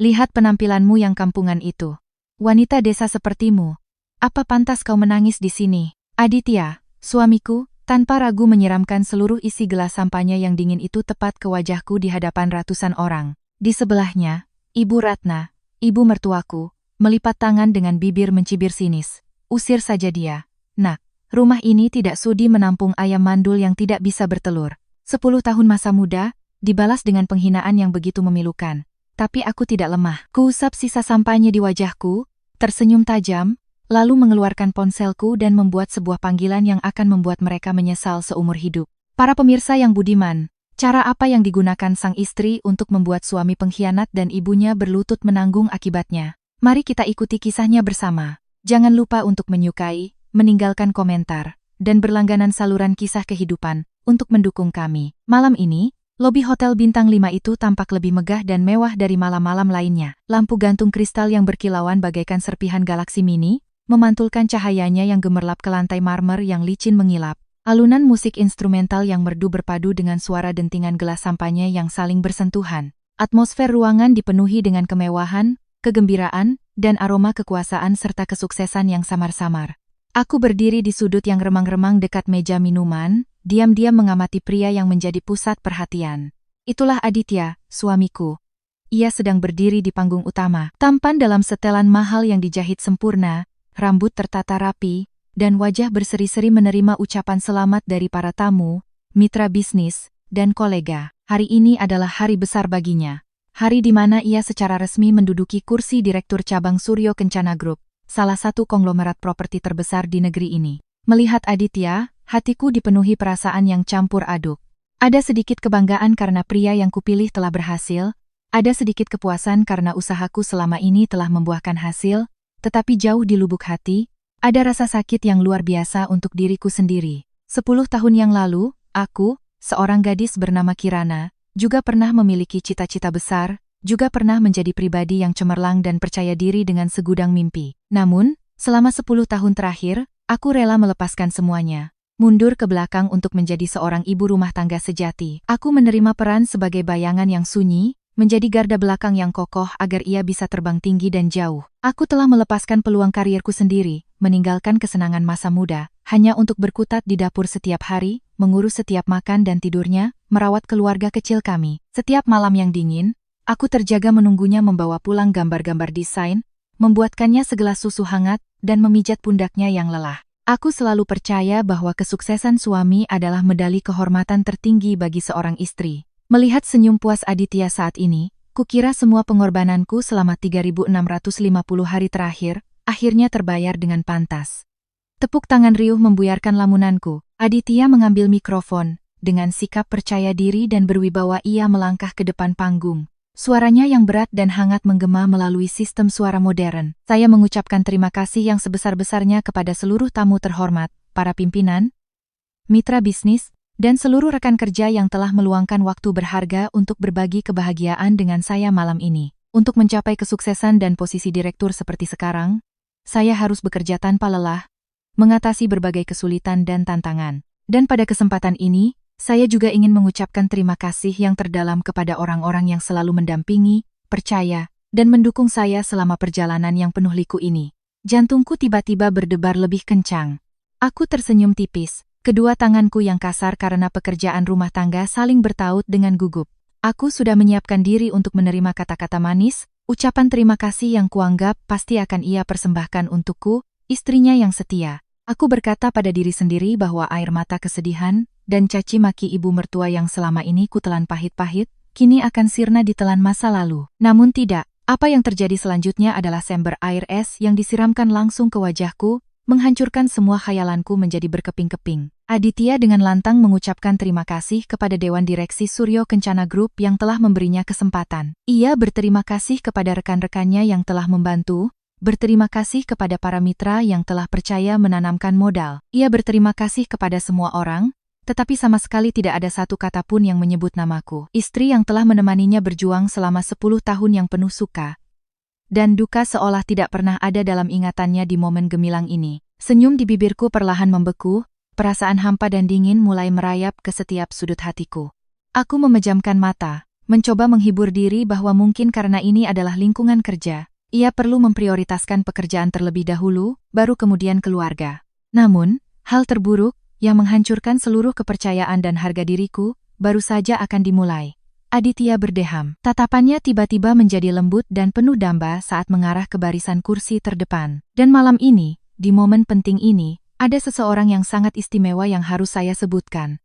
Lihat penampilanmu yang kampungan itu. Wanita desa sepertimu. Apa pantas kau menangis di sini? Aditya, suamiku, tanpa ragu menyiramkan seluruh isi gelas sampahnya yang dingin itu tepat ke wajahku di hadapan ratusan orang. Di sebelahnya, Ibu Ratna, ibu mertuaku, melipat tangan dengan bibir mencibir sinis. Usir saja dia. Nak, rumah ini tidak sudi menampung ayam mandul yang tidak bisa bertelur. 10 tahun masa muda, dibalas dengan penghinaan yang begitu memilukan. Tapi aku tidak lemah. Kuusap sisa sampahnya di wajahku, tersenyum tajam, lalu mengeluarkan ponselku dan membuat sebuah panggilan yang akan membuat mereka menyesal seumur hidup. Para pemirsa yang budiman, cara apa yang digunakan sang istri untuk membuat suami pengkhianat dan ibunya berlutut menanggung akibatnya? Mari kita ikuti kisahnya bersama. Jangan lupa untuk menyukai, meninggalkan komentar, dan berlangganan saluran kisah kehidupan untuk mendukung kami. Malam ini, lobi Hotel Bintang 5 itu tampak lebih megah dan mewah dari malam-malam lainnya. Lampu gantung kristal yang berkilauan bagaikan serpihan galaksi mini, memantulkan cahayanya yang gemerlap ke lantai marmer yang licin mengilap. Alunan musik instrumental yang merdu berpadu dengan suara dentingan gelas sampahnya yang saling bersentuhan. Atmosfer ruangan dipenuhi dengan kemewahan, kegembiraan, dan aroma kekuasaan serta kesuksesan yang samar-samar. Aku berdiri di sudut yang remang-remang dekat meja minuman, diam-diam mengamati pria yang menjadi pusat perhatian. Itulah Aditya, suamiku. Ia sedang berdiri di panggung utama, tampan dalam setelan mahal yang dijahit sempurna, rambut tertata rapi, dan wajah berseri-seri menerima ucapan selamat dari para tamu, mitra bisnis, dan kolega. Hari ini adalah hari besar baginya. Hari di mana ia secara resmi menduduki kursi Direktur Cabang Suryo Kencana Group, salah satu konglomerat properti terbesar di negeri ini. Melihat Aditya, hatiku dipenuhi perasaan yang campur aduk. Ada sedikit kebanggaan karena pria yang kupilih telah berhasil, ada sedikit kepuasan karena usahaku selama ini telah membuahkan hasil, tetapi jauh di lubuk hati, ada rasa sakit yang luar biasa untuk diriku sendiri. 10 tahun yang lalu, aku, seorang gadis bernama Kirana, juga pernah memiliki cita-cita besar, juga pernah menjadi pribadi yang cemerlang dan percaya diri dengan segudang mimpi. Namun, selama 10 tahun terakhir, aku rela melepaskan semuanya. Mundur ke belakang untuk menjadi seorang ibu rumah tangga sejati. Aku menerima peran sebagai bayangan yang sunyi, menjadi garda belakang yang kokoh agar ia bisa terbang tinggi dan jauh. Aku telah melepaskan peluang karierku sendiri, meninggalkan kesenangan masa muda, hanya untuk berkutat di dapur setiap hari, mengurus setiap makan dan tidurnya, merawat keluarga kecil kami. Setiap malam yang dingin, aku terjaga menunggunya membawa pulang gambar-gambar desain, membuatkannya segelas susu hangat, dan memijat pundaknya yang lelah. Aku selalu percaya bahwa kesuksesan suami adalah medali kehormatan tertinggi bagi seorang istri. Melihat senyum puas Aditya saat ini, kukira semua pengorbananku selama 3.650 hari terakhir, akhirnya terbayar dengan pantas. Tepuk tangan riuh membuyarkan lamunanku. Aditya mengambil mikrofon, dengan sikap percaya diri dan berwibawa ia melangkah ke depan panggung. Suaranya yang berat dan hangat menggema melalui sistem suara modern. Saya mengucapkan terima kasih yang sebesar-besarnya kepada seluruh tamu terhormat, para pimpinan, mitra bisnis, dan seluruh rekan kerja yang telah meluangkan waktu berharga untuk berbagi kebahagiaan dengan saya malam ini. Untuk mencapai kesuksesan dan posisi direktur seperti sekarang, saya harus bekerja tanpa lelah, mengatasi berbagai kesulitan dan tantangan. Dan pada kesempatan ini, saya juga ingin mengucapkan terima kasih yang terdalam kepada orang-orang yang selalu mendampingi, percaya, dan mendukung saya selama perjalanan yang penuh liku ini. Jantungku tiba-tiba berdebar lebih kencang. Aku tersenyum tipis, kedua tanganku yang kasar karena pekerjaan rumah tangga saling bertaut dengan gugup. Aku sudah menyiapkan diri untuk menerima kata-kata manis, ucapan terima kasih yang kuanggap pasti akan ia persembahkan untukku, istrinya yang setia. Aku berkata pada diri sendiri bahwa air mata kesedihan dan caci maki ibu mertua yang selama ini kutelan pahit-pahit, kini akan sirna ditelan masa lalu. Namun tidak, apa yang terjadi selanjutnya adalah sember air es yang disiramkan langsung ke wajahku, menghancurkan semua khayalanku menjadi berkeping-keping. Aditya dengan lantang mengucapkan terima kasih kepada Dewan Direksi Suryo Kencana Group yang telah memberinya kesempatan. Ia berterima kasih kepada rekan-rekannya yang telah membantu, berterima kasih kepada para mitra yang telah percaya menanamkan modal. Ia berterima kasih kepada semua orang, tetapi sama sekali tidak ada satu kata pun yang menyebut namaku. Istri yang telah menemaninya berjuang selama 10 tahun yang penuh suka dan duka seolah tidak pernah ada dalam ingatannya di momen gemilang ini. Senyum di bibirku perlahan membeku, perasaan hampa dan dingin mulai merayap ke setiap sudut hatiku. Aku memejamkan mata, mencoba menghibur diri bahwa mungkin karena ini adalah lingkungan kerja, ia perlu memprioritaskan pekerjaan terlebih dahulu, baru kemudian keluarga. Namun, hal terburuk, yang menghancurkan seluruh kepercayaan dan harga diriku, baru saja akan dimulai. Aditya berdeham. Tatapannya tiba-tiba menjadi lembut dan penuh damba saat mengarah ke barisan kursi terdepan. Dan malam ini, di momen penting ini, ada seseorang yang sangat istimewa yang harus saya sebutkan.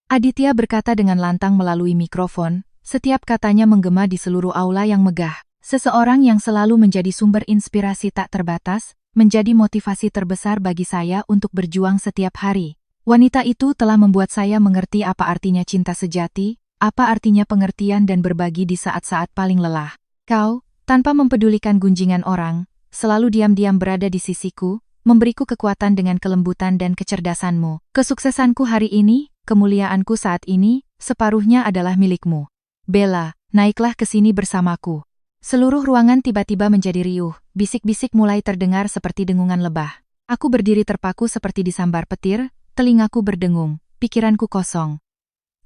Aditya berkata dengan lantang melalui mikrofon, setiap katanya menggema di seluruh aula yang megah. Seseorang yang selalu menjadi sumber inspirasi tak terbatas, menjadi motivasi terbesar bagi saya untuk berjuang setiap hari. Wanita itu telah membuat saya mengerti apa artinya cinta sejati, apa artinya pengertian dan berbagi di saat-saat paling lelah. Kau, tanpa mempedulikan gunjingan orang, selalu diam-diam berada di sisiku, memberiku kekuatan dengan kelembutan dan kecerdasanmu. Kesuksesanku hari ini, kemuliaanku saat ini, separuhnya adalah milikmu. Bella, naiklah ke sini bersamaku. Seluruh ruangan tiba-tiba menjadi riuh, bisik-bisik mulai terdengar seperti dengungan lebah. Aku berdiri terpaku seperti disambar petir, telingaku berdengung, pikiranku kosong.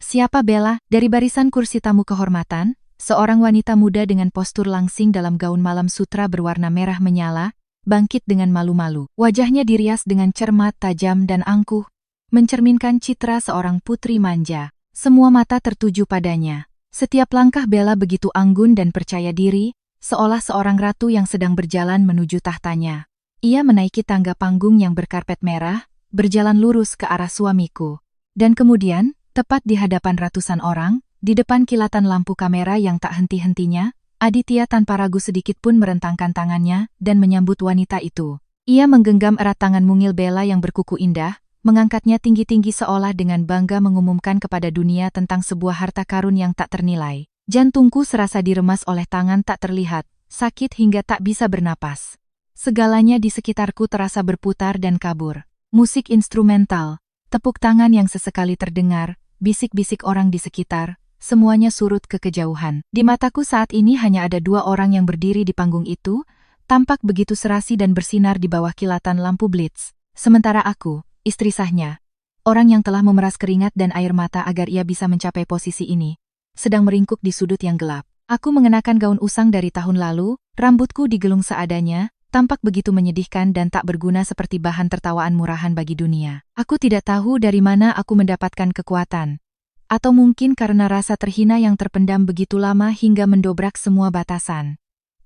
Siapa Bella? Dari barisan kursi tamu kehormatan, seorang wanita muda dengan postur langsing dalam gaun malam sutra berwarna merah menyala, bangkit dengan malu-malu. Wajahnya dirias dengan cermat tajam dan angkuh, mencerminkan citra seorang putri manja. Semua mata tertuju padanya. Setiap langkah Bella begitu anggun dan percaya diri, seolah seorang ratu yang sedang berjalan menuju tahtanya. Ia menaiki tangga panggung yang berkarpet merah, berjalan lurus ke arah suamiku. Dan kemudian, tepat di hadapan ratusan orang, di depan kilatan lampu kamera yang tak henti-hentinya, Aditya tanpa ragu sedikit pun merentangkan tangannya dan menyambut wanita itu. Ia menggenggam erat tangan mungil Bella yang berkuku indah, mengangkatnya tinggi-tinggi seolah dengan bangga mengumumkan kepada dunia tentang sebuah harta karun yang tak ternilai. Jantungku serasa diremas oleh tangan tak terlihat, sakit hingga tak bisa bernapas. Segalanya di sekitarku terasa berputar dan kabur. Musik instrumental, tepuk tangan yang sesekali terdengar, bisik-bisik orang di sekitar, semuanya surut ke kejauhan. Di mataku saat ini hanya ada dua orang yang berdiri di panggung itu, tampak begitu serasi dan bersinar di bawah kilatan lampu blitz. Sementara aku, istri sahnya, orang yang telah memeras keringat dan air mata agar ia bisa mencapai posisi ini, sedang meringkuk di sudut yang gelap. Aku mengenakan gaun usang dari tahun lalu, rambutku digelung seadanya, tampak begitu menyedihkan dan tak berguna seperti bahan tertawaan murahan bagi dunia. Aku tidak tahu dari mana aku mendapatkan kekuatan. Atau mungkin karena rasa terhina yang terpendam begitu lama hingga mendobrak semua batasan.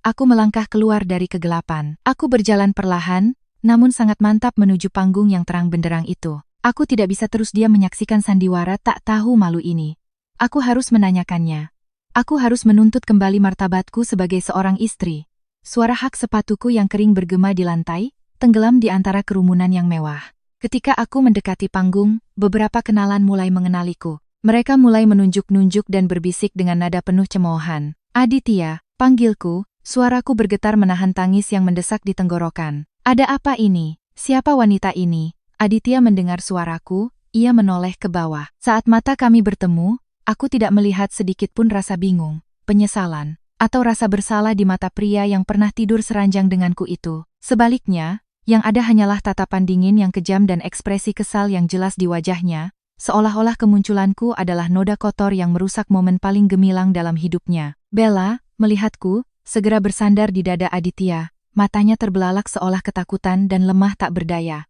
Aku melangkah keluar dari kegelapan. Aku berjalan perlahan, namun sangat mantap menuju panggung yang terang benderang itu. Aku tidak bisa terus diam menyaksikan sandiwara tak tahu malu ini. Aku harus menanyakannya. Aku harus menuntut kembali martabatku sebagai seorang istri. Suara hak sepatuku yang kering bergema di lantai, tenggelam di antara kerumunan yang mewah. Ketika aku mendekati panggung, beberapa kenalan mulai mengenaliku. Mereka mulai menunjuk-nunjuk dan berbisik dengan nada penuh cemoohan. Aditya, panggilku, suaraku bergetar menahan tangis yang mendesak di tenggorokan. Ada apa ini? Siapa wanita ini? Aditya mendengar suaraku, ia menoleh ke bawah. Saat mata kami bertemu, aku tidak melihat sedikit pun rasa bingung, penyesalan, atau rasa bersalah di mata pria yang pernah tidur seranjang denganku itu. Sebaliknya, yang ada hanyalah tatapan dingin yang kejam dan ekspresi kesal yang jelas di wajahnya, seolah-olah kemunculanku adalah noda kotor yang merusak momen paling gemilang dalam hidupnya. Bella, melihatku, segera bersandar di dada Aditya, matanya terbelalak seolah ketakutan dan lemah tak berdaya.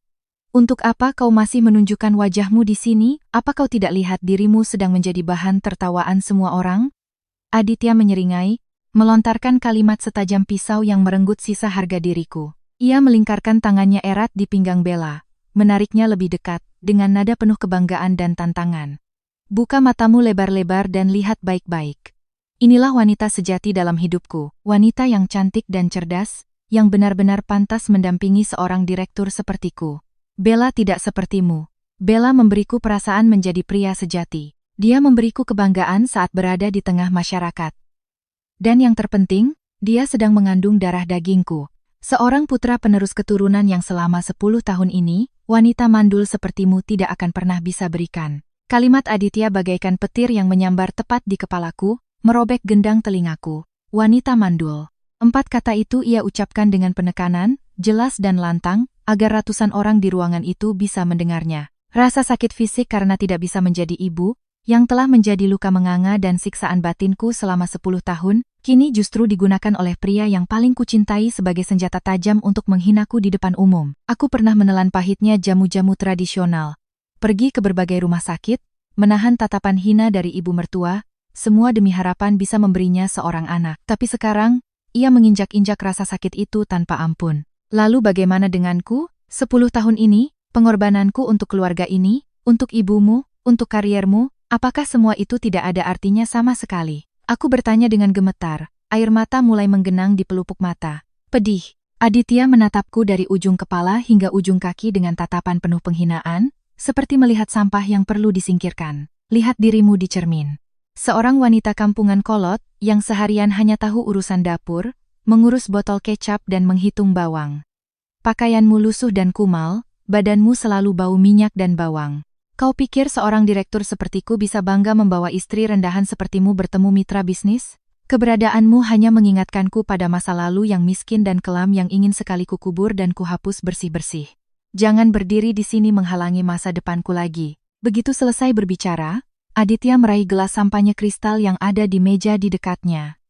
Untuk apa kau masih menunjukkan wajahmu di sini? Apa kau tidak lihat dirimu sedang menjadi bahan tertawaan semua orang? Aditya menyeringai, melontarkan kalimat setajam pisau yang merenggut sisa harga diriku. Ia melingkarkan tangannya erat di pinggang Bella, menariknya lebih dekat, dengan nada penuh kebanggaan dan tantangan. Buka matamu lebar-lebar dan lihat baik-baik. Inilah wanita sejati dalam hidupku, wanita yang cantik dan cerdas, yang benar-benar pantas mendampingi seorang direktur sepertiku. Bella tidak sepertimu. Bella memberiku perasaan menjadi pria sejati. Dia memberiku kebanggaan saat berada di tengah masyarakat. Dan yang terpenting, dia sedang mengandung darah dagingku. Seorang putra penerus keturunan yang selama 10 tahun ini, wanita mandul sepertimu tidak akan pernah bisa berikan. Kalimat Aditya bagaikan petir yang menyambar tepat di kepalaku, merobek gendang telingaku. Wanita mandul. 4 kata itu ia ucapkan dengan penekanan, jelas dan lantang, agar ratusan orang di ruangan itu bisa mendengarnya. Rasa sakit fisik karena tidak bisa menjadi ibu, yang telah menjadi luka menganga dan siksaan batinku selama 10 tahun, kini justru digunakan oleh pria yang paling kucintai sebagai senjata tajam untuk menghinaku di depan umum. Aku pernah menelan pahitnya jamu-jamu tradisional, pergi ke berbagai rumah sakit, menahan tatapan hina dari ibu mertua, semua demi harapan bisa memberinya seorang anak. Tapi sekarang, ia menginjak-injak rasa sakit itu tanpa ampun. Lalu bagaimana denganku? 10 tahun ini, pengorbananku untuk keluarga ini, untuk ibumu, untuk kariermu, apakah semua itu tidak ada artinya sama sekali? Aku bertanya dengan gemetar, air mata mulai menggenang di pelupuk mata. Pedih. Aditya menatapku dari ujung kepala hingga ujung kaki dengan tatapan penuh penghinaan, seperti melihat sampah yang perlu disingkirkan. Lihat dirimu di cermin. Seorang wanita kampungan kolot, yang seharian hanya tahu urusan dapur, mengurus botol kecap dan menghitung bawang. Pakaianmu lusuh dan kumal, badanmu selalu bau minyak dan bawang. Kau pikir seorang direktur sepertiku bisa bangga membawa istri rendahan sepertimu bertemu mitra bisnis? Keberadaanmu hanya mengingatkanku pada masa lalu yang miskin dan kelam yang ingin sekali kukubur dan kuhapus bersih-bersih. Jangan berdiri di sini menghalangi masa depanku lagi. Begitu selesai berbicara, Aditya meraih gelas sampanye kristal yang ada di meja di dekatnya.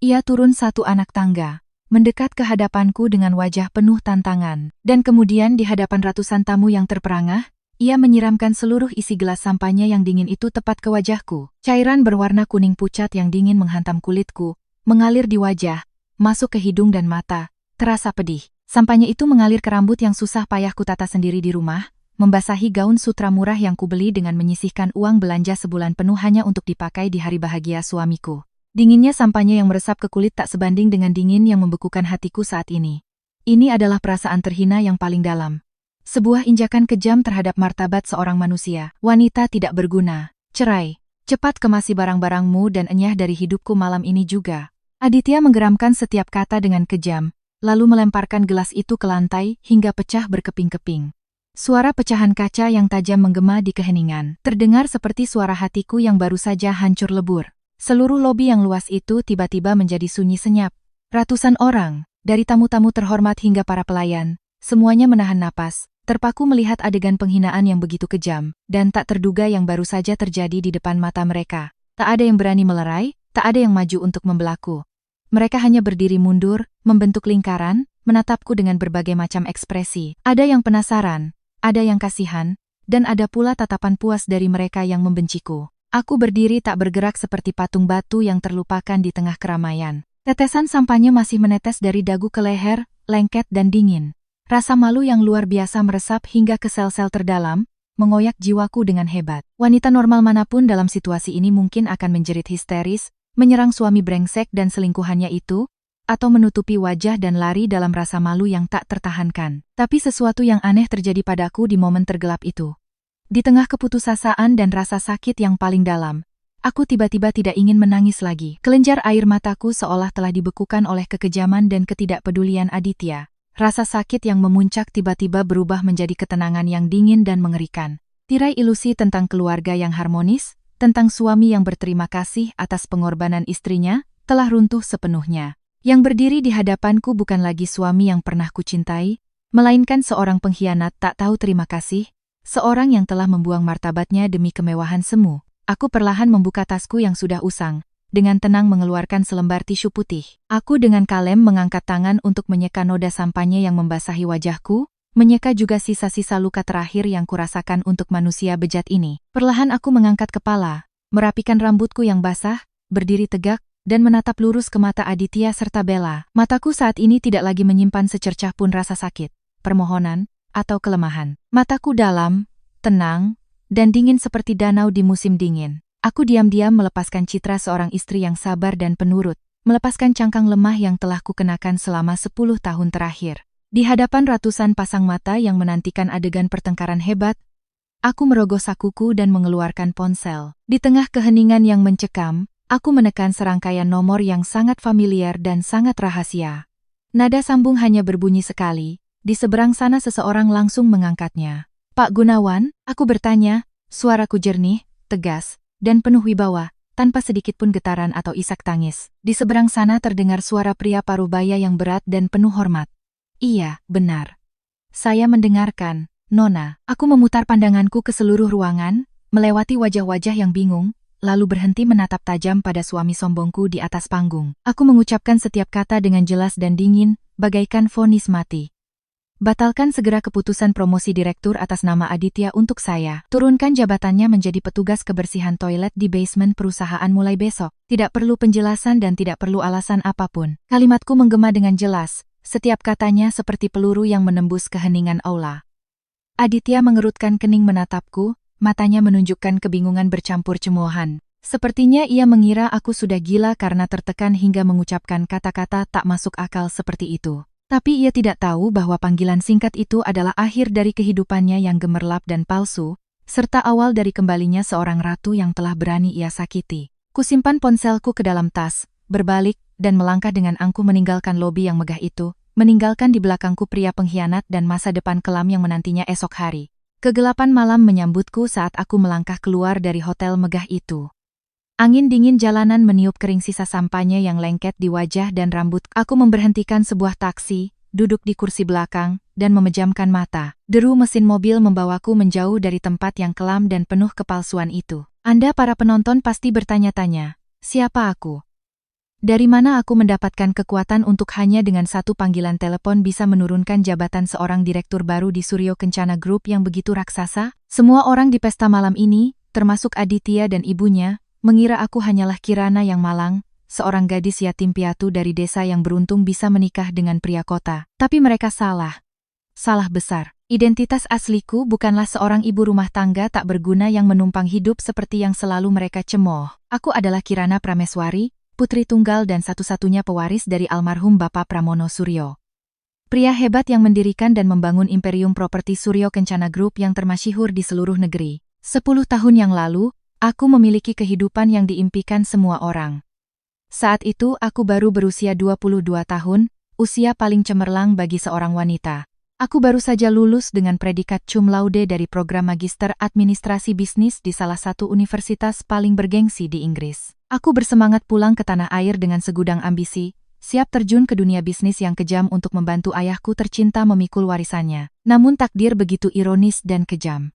Ia turun satu anak tangga, mendekat ke hadapanku dengan wajah penuh tantangan, dan kemudian di hadapan ratusan tamu yang terperangah, ia menyiramkan seluruh isi gelas sampanye yang dingin itu tepat ke wajahku. Cairan berwarna kuning pucat yang dingin menghantam kulitku, mengalir di wajah, masuk ke hidung dan mata, terasa pedih. Sampanye itu mengalir ke rambut yang susah payah kutata sendiri di rumah, membasahi gaun sutra murah yang kubeli dengan menyisihkan uang belanja sebulan penuh hanya untuk dipakai di hari bahagia suamiku. Dinginnya sampanye yang meresap ke kulit tak sebanding dengan dingin yang membekukan hatiku saat ini. Ini adalah perasaan terhina yang paling dalam. Sebuah injakan kejam terhadap martabat seorang manusia. Wanita tidak berguna. Cerai. Cepat kemasi barang-barangmu dan enyah dari hidupku malam ini juga. Aditya menggeramkan setiap kata dengan kejam, lalu melemparkan gelas itu ke lantai hingga pecah berkeping-keping. Suara pecahan kaca yang tajam menggema di keheningan, terdengar seperti suara hatiku yang baru saja hancur lebur. Seluruh lobi yang luas itu tiba-tiba menjadi sunyi senyap. Ratusan orang, dari tamu-tamu terhormat hingga para pelayan, semuanya menahan napas, terpaku melihat adegan penghinaan yang begitu kejam, dan tak terduga yang baru saja terjadi di depan mata mereka. Tak ada yang berani melerai, tak ada yang maju untuk membelaku. Mereka hanya berdiri mundur, membentuk lingkaran, menatapku dengan berbagai macam ekspresi. Ada yang penasaran, ada yang kasihan, dan ada pula tatapan puas dari mereka yang membenciku. Aku berdiri tak bergerak seperti patung batu yang terlupakan di tengah keramaian. Tetesan sampahnya masih menetes dari dagu ke leher, lengket dan dingin. Rasa malu yang luar biasa meresap hingga ke sel-sel terdalam, mengoyak jiwaku dengan hebat. Wanita normal manapun dalam situasi ini mungkin akan menjerit histeris, menyerang suami brengsek dan selingkuhannya itu, atau menutupi wajah dan lari dalam rasa malu yang tak tertahankan. Tapi sesuatu yang aneh terjadi padaku di momen tergelap itu. Di tengah keputusasaan dan rasa sakit yang paling dalam, aku tiba-tiba tidak ingin menangis lagi. Kelenjar air mataku seolah telah dibekukan oleh kekejaman dan ketidakpedulian Aditya. Rasa sakit yang memuncak tiba-tiba berubah menjadi ketenangan yang dingin dan mengerikan. Tirai ilusi tentang keluarga yang harmonis, tentang suami yang berterima kasih atas pengorbanan istrinya, telah runtuh sepenuhnya. Yang berdiri di hadapanku bukan lagi suami yang pernah kucintai, melainkan seorang pengkhianat tak tahu terima kasih, seorang yang telah membuang martabatnya demi kemewahan semu. Aku perlahan membuka tasku yang sudah usang, dengan tenang mengeluarkan selembar tisu putih. Aku dengan kalem mengangkat tangan untuk menyeka noda sampanye yang membasahi wajahku, menyeka juga sisa-sisa luka terakhir yang kurasakan untuk manusia bejat ini. Perlahan aku mengangkat kepala, merapikan rambutku yang basah, berdiri tegak, dan menatap lurus ke mata Aditya serta Bella. Mataku saat ini tidak lagi menyimpan secercah pun rasa sakit, permohonan, atau kelemahan. Mataku dalam, tenang, dan dingin seperti danau di musim dingin. Aku diam-diam melepaskan citra seorang istri yang sabar dan penurut, melepaskan cangkang lemah yang telah kukenakan selama 10 tahun terakhir. Di hadapan ratusan pasang mata yang menantikan adegan pertengkaran hebat, aku merogoh sakuku dan mengeluarkan ponsel. Di tengah keheningan yang mencekam, aku menekan serangkaian nomor yang sangat familiar dan sangat rahasia. Nada sambung hanya berbunyi sekali, di seberang sana seseorang langsung mengangkatnya. Pak Gunawan, aku bertanya, suaraku jernih, tegas, dan penuh wibawa, tanpa sedikit pun getaran atau isak tangis. Di seberang sana terdengar suara pria parubaya yang berat dan penuh hormat. Iya, benar. Saya mendengarkan, Nona. Aku memutar pandanganku ke seluruh ruangan, melewati wajah-wajah yang bingung, lalu berhenti menatap tajam pada suami sombongku di atas panggung. Aku mengucapkan setiap kata dengan jelas dan dingin, bagaikan vonis mati. Batalkan segera keputusan promosi direktur atas nama Aditya untuk saya. Turunkan jabatannya menjadi petugas kebersihan toilet di basement perusahaan mulai besok. Tidak perlu penjelasan dan tidak perlu alasan apapun. Kalimatku menggema dengan jelas, setiap katanya seperti peluru yang menembus keheningan aula. Aditya mengerutkan kening menatapku, matanya menunjukkan kebingungan bercampur cemoohan. Sepertinya ia mengira aku sudah gila karena tertekan hingga mengucapkan kata-kata tak masuk akal seperti itu. Tapi ia tidak tahu bahwa panggilan singkat itu adalah akhir dari kehidupannya yang gemerlap dan palsu, serta awal dari kembalinya seorang ratu yang telah berani ia sakiti. Kusimpan ponselku ke dalam tas, berbalik, dan melangkah dengan angkuh meninggalkan lobi yang megah itu, meninggalkan di belakangku pria pengkhianat dan masa depan kelam yang menantinya esok hari. Kegelapan malam menyambutku saat aku melangkah keluar dari hotel megah itu. Angin dingin jalanan meniup kering sisa sampahnya yang lengket di wajah dan rambut. Aku memberhentikan sebuah taksi, duduk di kursi belakang, dan memejamkan mata. Deru mesin mobil membawaku menjauh dari tempat yang kelam dan penuh kepalsuan itu. Anda para penonton pasti bertanya-tanya, siapa aku? Dari mana aku mendapatkan kekuatan untuk hanya dengan satu panggilan telepon bisa menurunkan jabatan seorang direktur baru di Suryo Kencana Group yang begitu raksasa? Semua orang di pesta malam ini, termasuk Aditya dan ibunya, mengira aku hanyalah Kirana yang malang, seorang gadis yatim piatu dari desa yang beruntung bisa menikah dengan pria kota. Tapi mereka salah. Salah besar. Identitas asliku bukanlah seorang ibu rumah tangga tak berguna yang menumpang hidup seperti yang selalu mereka cemooh. Aku adalah Kirana Prameswari, putri tunggal dan satu-satunya pewaris dari almarhum Bapak Pramono Suryo. Pria hebat yang mendirikan dan membangun imperium properti Suryo Kencana Group yang termasyhur di seluruh negeri. 10 tahun yang lalu, aku memiliki kehidupan yang diimpikan semua orang. Saat itu aku baru berusia 22 tahun, usia paling cemerlang bagi seorang wanita. Aku baru saja lulus dengan predikat cum laude dari program Magister Administrasi Bisnis di salah satu universitas paling bergengsi di Inggris. Aku bersemangat pulang ke tanah air dengan segudang ambisi, siap terjun ke dunia bisnis yang kejam untuk membantu ayahku tercinta memikul warisannya. Namun takdir begitu ironis dan kejam.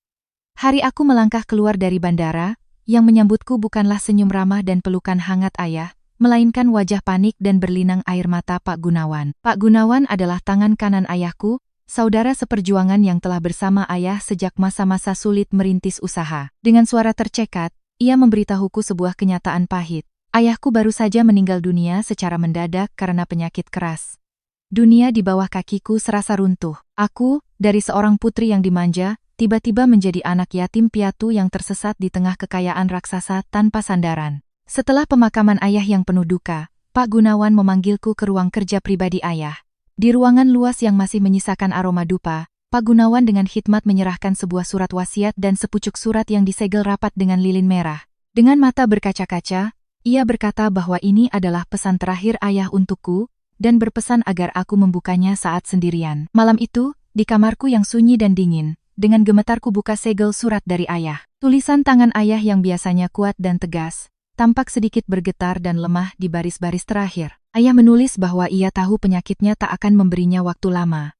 Hari aku melangkah keluar dari bandara, yang menyambutku bukanlah senyum ramah dan pelukan hangat ayah, melainkan wajah panik dan berlinang air mata Pak Gunawan. Pak Gunawan adalah tangan kanan ayahku, saudara seperjuangan yang telah bersama ayah sejak masa-masa sulit merintis usaha. Dengan suara tercekat, ia memberitahuku sebuah kenyataan pahit. Ayahku baru saja meninggal dunia secara mendadak karena penyakit keras. Dunia di bawah kakiku serasa runtuh. Aku, dari seorang putri yang dimanja, tiba-tiba menjadi anak yatim piatu yang tersesat di tengah kekayaan raksasa tanpa sandaran. Setelah pemakaman ayah yang penuh duka, Pak Gunawan memanggilku ke ruang kerja pribadi ayah. Di ruangan luas yang masih menyisakan aroma dupa, Pak Gunawan dengan hikmat menyerahkan sebuah surat wasiat dan sepucuk surat yang disegel rapat dengan lilin merah. Dengan mata berkaca-kaca, ia berkata bahwa ini adalah pesan terakhir ayah untukku, dan berpesan agar aku membukanya saat sendirian. Malam itu, di kamarku yang sunyi dan dingin, dengan gemetar ku buka segel surat dari ayah. Tulisan tangan ayah yang biasanya kuat dan tegas, tampak sedikit bergetar dan lemah di baris-baris terakhir. Ayah menulis bahwa ia tahu penyakitnya tak akan memberinya waktu lama.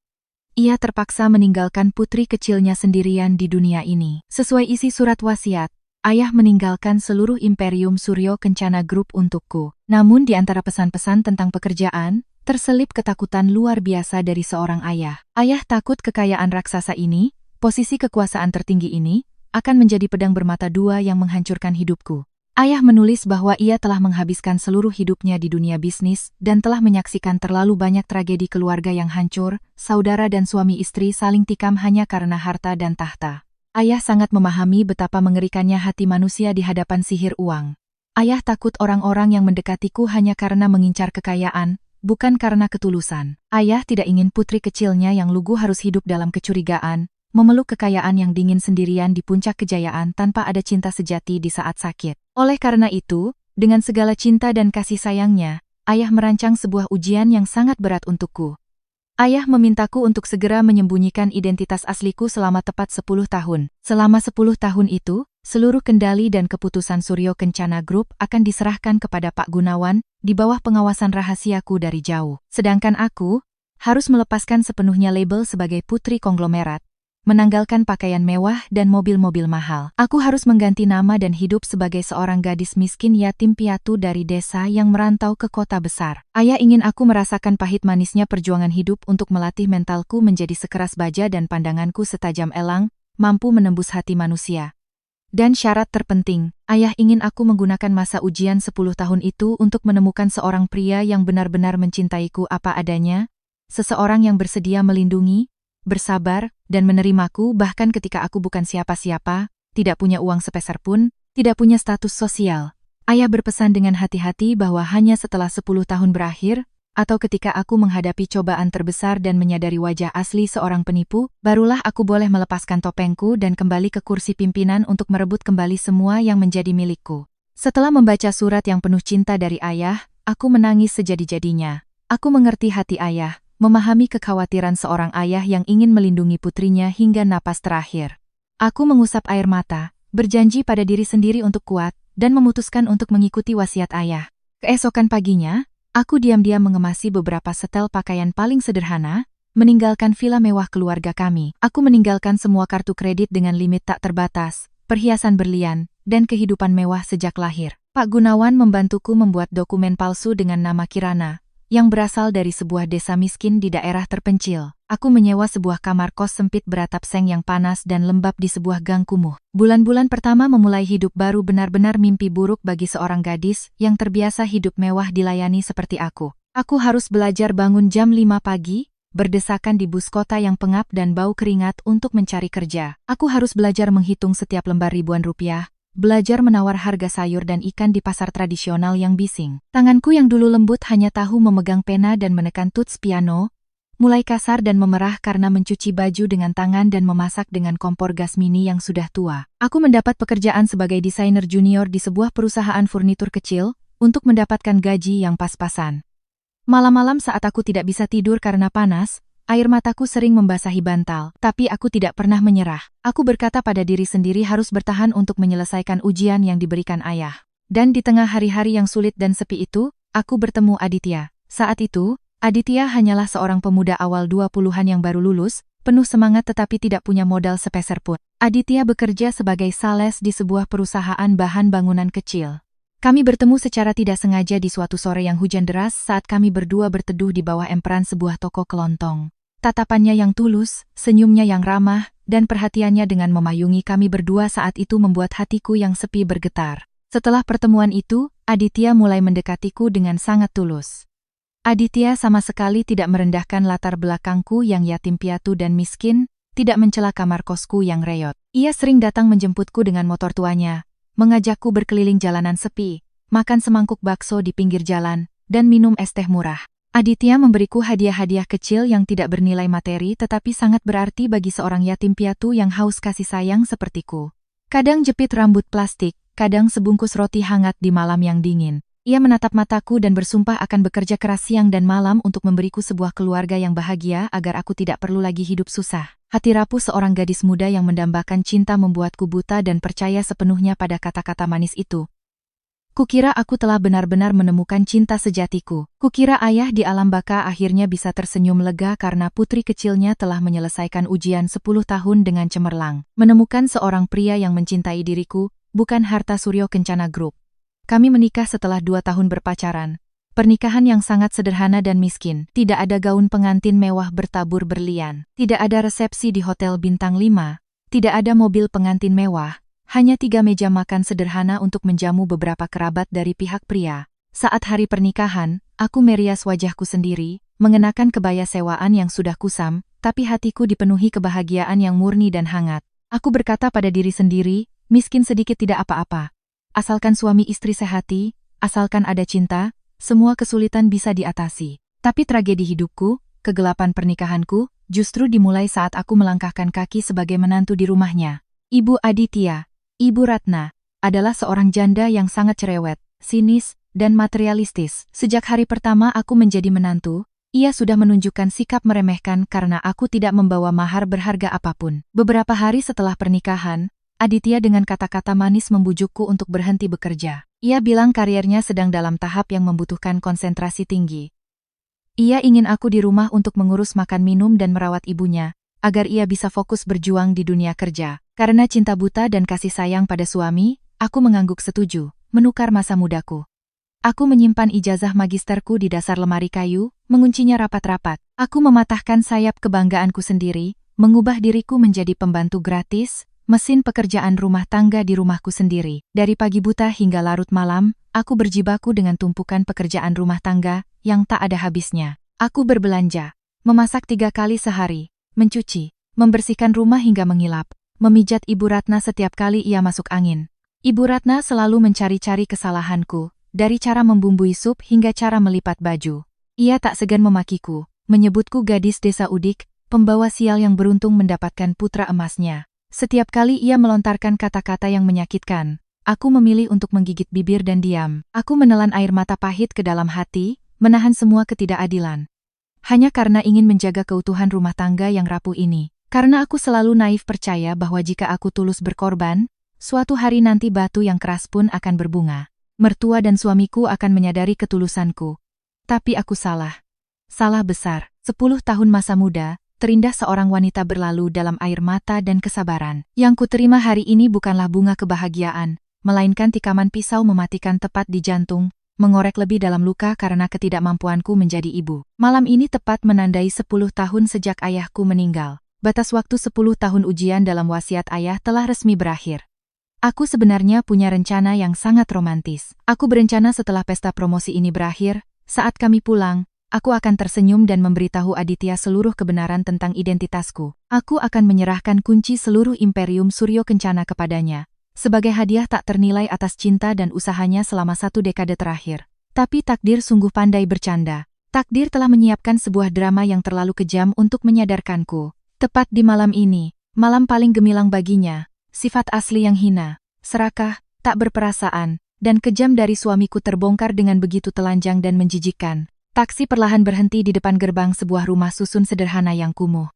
Ia terpaksa meninggalkan putri kecilnya sendirian di dunia ini. Sesuai isi surat wasiat, ayah meninggalkan seluruh imperium Suryo Kencana Group untukku. Namun di antara pesan-pesan tentang pekerjaan, terselip ketakutan luar biasa dari seorang ayah. Ayah takut kekayaan raksasa ini, posisi kekuasaan tertinggi ini, akan menjadi pedang bermata dua yang menghancurkan hidupku. Ayah menulis bahwa ia telah menghabiskan seluruh hidupnya di dunia bisnis dan telah menyaksikan terlalu banyak tragedi keluarga yang hancur, saudara dan suami istri saling tikam hanya karena harta dan tahta. Ayah sangat memahami betapa mengerikannya hati manusia di hadapan sihir uang. Ayah takut orang-orang yang mendekatiku hanya karena mengincar kekayaan, bukan karena ketulusan. Ayah tidak ingin putri kecilnya yang lugu harus hidup dalam kecurigaan, memeluk kekayaan yang dingin sendirian di puncak kejayaan tanpa ada cinta sejati di saat sakit. Oleh karena itu, dengan segala cinta dan kasih sayangnya, ayah merancang sebuah ujian yang sangat berat untukku. Ayah memintaku untuk segera menyembunyikan identitas asliku selama tepat 10 tahun. Selama 10 tahun itu, seluruh kendali dan keputusan Suryo Kencana Group akan diserahkan kepada Pak Gunawan, di bawah pengawasan rahasiaku dari jauh. Sedangkan aku, harus melepaskan sepenuhnya label sebagai putri konglomerat, menanggalkan pakaian mewah dan mobil-mobil mahal. Aku harus mengganti nama dan hidup sebagai seorang gadis miskin yatim piatu dari desa yang merantau ke kota besar. Ayah ingin aku merasakan pahit manisnya perjuangan hidup untuk melatih mentalku menjadi sekeras baja dan pandanganku setajam elang, mampu menembus hati manusia. Dan syarat terpenting, ayah ingin aku menggunakan masa ujian 10 tahun itu untuk menemukan seorang pria yang benar-benar mencintaiku apa adanya, seseorang yang bersedia melindungi, bersabar, dan menerimaku bahkan ketika aku bukan siapa-siapa, tidak punya uang sepeser pun, tidak punya status sosial. Ayah berpesan dengan hati-hati bahwa hanya setelah 10 tahun berakhir, atau ketika aku menghadapi cobaan terbesar dan menyadari wajah asli seorang penipu, barulah aku boleh melepaskan topengku dan kembali ke kursi pimpinan untuk merebut kembali semua yang menjadi milikku. Setelah membaca surat yang penuh cinta dari ayah, aku menangis sejadi-jadinya. Aku mengerti hati ayah, memahami kekhawatiran seorang ayah yang ingin melindungi putrinya hingga napas terakhir. Aku mengusap air mata, berjanji pada diri sendiri untuk kuat, dan memutuskan untuk mengikuti wasiat ayah. Keesokan paginya, aku diam-diam mengemasi beberapa setel pakaian paling sederhana, meninggalkan villa mewah keluarga kami. Aku meninggalkan semua kartu kredit dengan limit tak terbatas, perhiasan berlian, dan kehidupan mewah sejak lahir. Pak Gunawan membantuku membuat dokumen palsu dengan nama Kirana, yang berasal dari sebuah desa miskin di daerah terpencil. Aku menyewa sebuah kamar kos sempit beratap seng yang panas dan lembab di sebuah gang kumuh. Bulan-bulan pertama memulai hidup baru benar-benar mimpi buruk bagi seorang gadis yang terbiasa hidup mewah dilayani seperti aku. Aku harus belajar bangun jam 5 pagi, berdesakan di bus kota yang pengap dan bau keringat untuk mencari kerja. Aku harus belajar menghitung setiap lembar ribuan rupiah, belajar menawar harga sayur dan ikan di pasar tradisional yang bising. Tanganku yang dulu lembut hanya tahu memegang pena dan menekan tuts piano, mulai kasar dan memerah karena mencuci baju dengan tangan dan memasak dengan kompor gas mini yang sudah tua. Aku mendapat pekerjaan sebagai desainer junior di sebuah perusahaan furnitur kecil, untuk mendapatkan gaji yang pas-pasan. Malam-malam saat aku tidak bisa tidur karena panas, air mataku sering membasahi bantal, tapi aku tidak pernah menyerah. Aku berkata pada diri sendiri harus bertahan untuk menyelesaikan ujian yang diberikan ayah. Dan di tengah hari-hari yang sulit dan sepi itu, aku bertemu Aditya. Saat itu, Aditya hanyalah seorang pemuda awal 20-an yang baru lulus, penuh semangat tetapi tidak punya modal sepeser pun. Aditya bekerja sebagai sales di sebuah perusahaan bahan bangunan kecil. Kami bertemu secara tidak sengaja di suatu sore yang hujan deras saat kami berdua berteduh di bawah emperan sebuah toko kelontong. Tatapannya yang tulus, senyumnya yang ramah, dan perhatiannya dengan memayungi kami berdua saat itu membuat hatiku yang sepi bergetar. Setelah pertemuan itu, Aditya mulai mendekatiku dengan sangat tulus. Aditya sama sekali tidak merendahkan latar belakangku yang yatim piatu dan miskin, tidak mencela kamar kosku yang reot. Ia sering datang menjemputku dengan motor tuanya, mengajakku berkeliling jalanan sepi, makan semangkuk bakso di pinggir jalan, dan minum es teh murah. Aditya memberiku hadiah-hadiah kecil yang tidak bernilai materi tetapi sangat berarti bagi seorang yatim piatu yang haus kasih sayang sepertiku. Kadang jepit rambut plastik, kadang sebungkus roti hangat di malam yang dingin. Ia menatap mataku dan bersumpah akan bekerja keras siang dan malam untuk memberiku sebuah keluarga yang bahagia agar aku tidak perlu lagi hidup susah. Hati rapuh seorang gadis muda yang mendambakan cinta membuatku buta dan percaya sepenuhnya pada kata-kata manis itu. Kukira aku telah benar-benar menemukan cinta sejatiku. Kukira ayah di alam baka akhirnya bisa tersenyum lega karena putri kecilnya telah menyelesaikan ujian 10 tahun dengan cemerlang. Menemukan seorang pria yang mencintai diriku, bukan harta Suryo Kencana Group. Kami menikah setelah 2 tahun berpacaran. Pernikahan yang sangat sederhana dan miskin. Tidak ada gaun pengantin mewah bertabur berlian. Tidak ada resepsi di hotel bintang 5. Tidak ada mobil pengantin mewah. Hanya 3 meja makan sederhana untuk menjamu beberapa kerabat dari pihak pria. Saat hari pernikahan, aku merias wajahku sendiri, mengenakan kebaya sewaan yang sudah kusam, tapi hatiku dipenuhi kebahagiaan yang murni dan hangat. Aku berkata pada diri sendiri, miskin sedikit tidak apa-apa. Asalkan suami istri sehati, asalkan ada cinta, semua kesulitan bisa diatasi. Tapi tragedi hidupku, kegelapan pernikahanku, justru dimulai saat aku melangkahkan kaki sebagai menantu di rumahnya. Ibu Aditya, Ibu Ratna, adalah seorang janda yang sangat cerewet, sinis, dan materialistis. Sejak hari pertama aku menjadi menantu, ia sudah menunjukkan sikap meremehkan karena aku tidak membawa mahar berharga apapun. Beberapa hari setelah pernikahan, Aditya dengan kata-kata manis membujukku untuk berhenti bekerja. Ia bilang karirnya sedang dalam tahap yang membutuhkan konsentrasi tinggi. Ia ingin aku di rumah untuk mengurus makan minum dan merawat ibunya, agar ia bisa fokus berjuang di dunia kerja. Karena cinta buta dan kasih sayang pada suami, aku mengangguk setuju, menukar masa mudaku. Aku menyimpan ijazah magisterku di dasar lemari kayu, menguncinya rapat-rapat. Aku mematahkan sayap kebanggaanku sendiri, mengubah diriku menjadi pembantu gratis, mesin pekerjaan rumah tangga di rumahku sendiri. Dari pagi buta hingga larut malam, aku berjibaku dengan tumpukan pekerjaan rumah tangga yang tak ada habisnya. Aku berbelanja, memasak 3 kali sehari, mencuci, membersihkan rumah hingga mengilap, memijat Ibu Ratna setiap kali ia masuk angin. Ibu Ratna selalu mencari-cari kesalahanku, dari cara membumbui sup hingga cara melipat baju. Ia tak segan memakiku, menyebutku gadis desa udik, pembawa sial yang beruntung mendapatkan putra emasnya. Setiap kali ia melontarkan kata-kata yang menyakitkan, aku memilih untuk menggigit bibir dan diam. Aku menelan air mata pahit ke dalam hati, menahan semua ketidakadilan. Hanya karena ingin menjaga keutuhan rumah tangga yang rapuh ini. Karena aku selalu naif percaya bahwa jika aku tulus berkorban, suatu hari nanti batu yang keras pun akan berbunga. Mertua dan suamiku akan menyadari ketulusanku. Tapi aku salah. Salah besar. 10 tahun masa muda, terindah seorang wanita berlalu dalam air mata dan kesabaran. Yang kuterima hari ini bukanlah bunga kebahagiaan, melainkan tikaman pisau mematikan tepat di jantung, mengorek lebih dalam luka karena ketidakmampuanku menjadi ibu. Malam ini tepat menandai 10 tahun sejak ayahku meninggal. Batas waktu 10 tahun ujian dalam wasiat ayah telah resmi berakhir. Aku sebenarnya punya rencana yang sangat romantis. Aku berencana setelah pesta promosi ini berakhir, saat kami pulang, aku akan tersenyum dan memberitahu Aditya seluruh kebenaran tentang identitasku. Aku akan menyerahkan kunci seluruh imperium Suryo Kencana kepadanya, sebagai hadiah tak ternilai atas cinta dan usahanya selama 1 dekade terakhir. Tapi takdir sungguh pandai bercanda. Takdir telah menyiapkan sebuah drama yang terlalu kejam untuk menyadarkanku. Tepat di malam ini, malam paling gemilang baginya, sifat asli yang hina, serakah, tak berperasaan, dan kejam dari suamiku terbongkar dengan begitu telanjang dan menjijikkan. Taksi perlahan berhenti di depan gerbang sebuah rumah susun sederhana yang kumuh.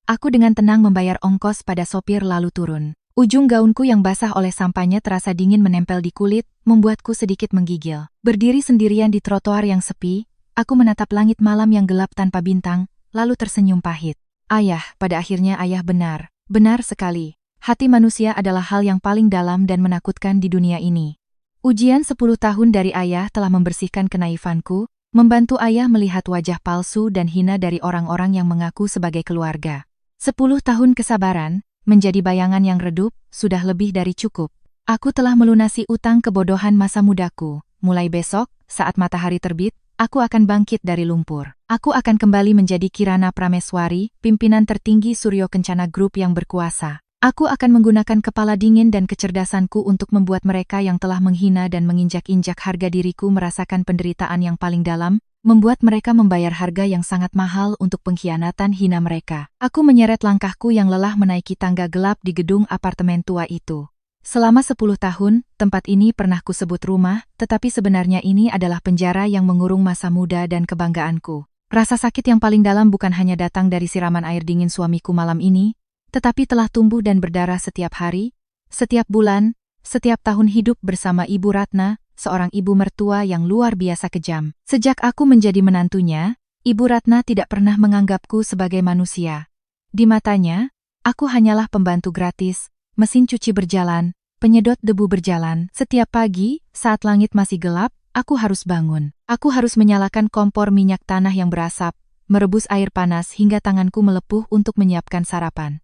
Aku dengan tenang membayar ongkos pada sopir lalu turun. Ujung gaunku yang basah oleh sampahnya terasa dingin menempel di kulit, membuatku sedikit menggigil. Berdiri sendirian di trotoar yang sepi, aku menatap langit malam yang gelap tanpa bintang, lalu tersenyum pahit. Ayah, pada akhirnya ayah benar. Benar sekali. Hati manusia adalah hal yang paling dalam dan menakutkan di dunia ini. Ujian 10 tahun dari ayah telah membersihkan kenaifanku, membantu ayah melihat wajah palsu dan hina dari orang-orang yang mengaku sebagai keluarga. 10 tahun kesabaran, menjadi bayangan yang redup, sudah lebih dari cukup. Aku telah melunasi utang kebodohan masa mudaku. Mulai besok, saat matahari terbit, aku akan bangkit dari lumpur. Aku akan kembali menjadi Kirana Prameswari, pimpinan tertinggi Suryo Kencana Group yang berkuasa. Aku akan menggunakan kepala dingin dan kecerdasanku untuk membuat mereka yang telah menghina dan menginjak-injak harga diriku merasakan penderitaan yang paling dalam, membuat mereka membayar harga yang sangat mahal untuk pengkhianatan hina mereka. Aku menyeret langkahku yang lelah menaiki tangga gelap di gedung apartemen tua itu. Selama 10 tahun, tempat ini pernah kusebut rumah, tetapi sebenarnya ini adalah penjara yang mengurung masa muda dan kebanggaanku. Rasa sakit yang paling dalam bukan hanya datang dari siraman air dingin suamiku malam ini, tetapi telah tumbuh dan berdarah setiap hari, setiap bulan, setiap tahun hidup bersama Ibu Ratna, seorang ibu mertua yang luar biasa kejam. Sejak aku menjadi menantunya, Ibu Ratna tidak pernah menganggapku sebagai manusia. Di matanya, aku hanyalah pembantu gratis, mesin cuci berjalan, penyedot debu berjalan. Setiap pagi, saat langit masih gelap, aku harus bangun. Aku harus menyalakan kompor minyak tanah yang berasap, merebus air panas hingga tanganku melepuh untuk menyiapkan sarapan.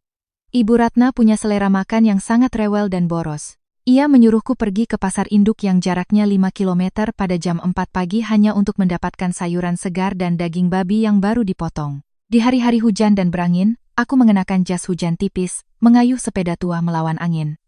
Ibu Ratna punya selera makan yang sangat rewel dan boros. Ia menyuruhku pergi ke pasar induk yang jaraknya 5 km pada jam 4 pagi hanya untuk mendapatkan sayuran segar dan daging babi yang baru dipotong. Di hari-hari hujan dan berangin, aku mengenakan jas hujan tipis, mengayuh sepeda tua melawan angin.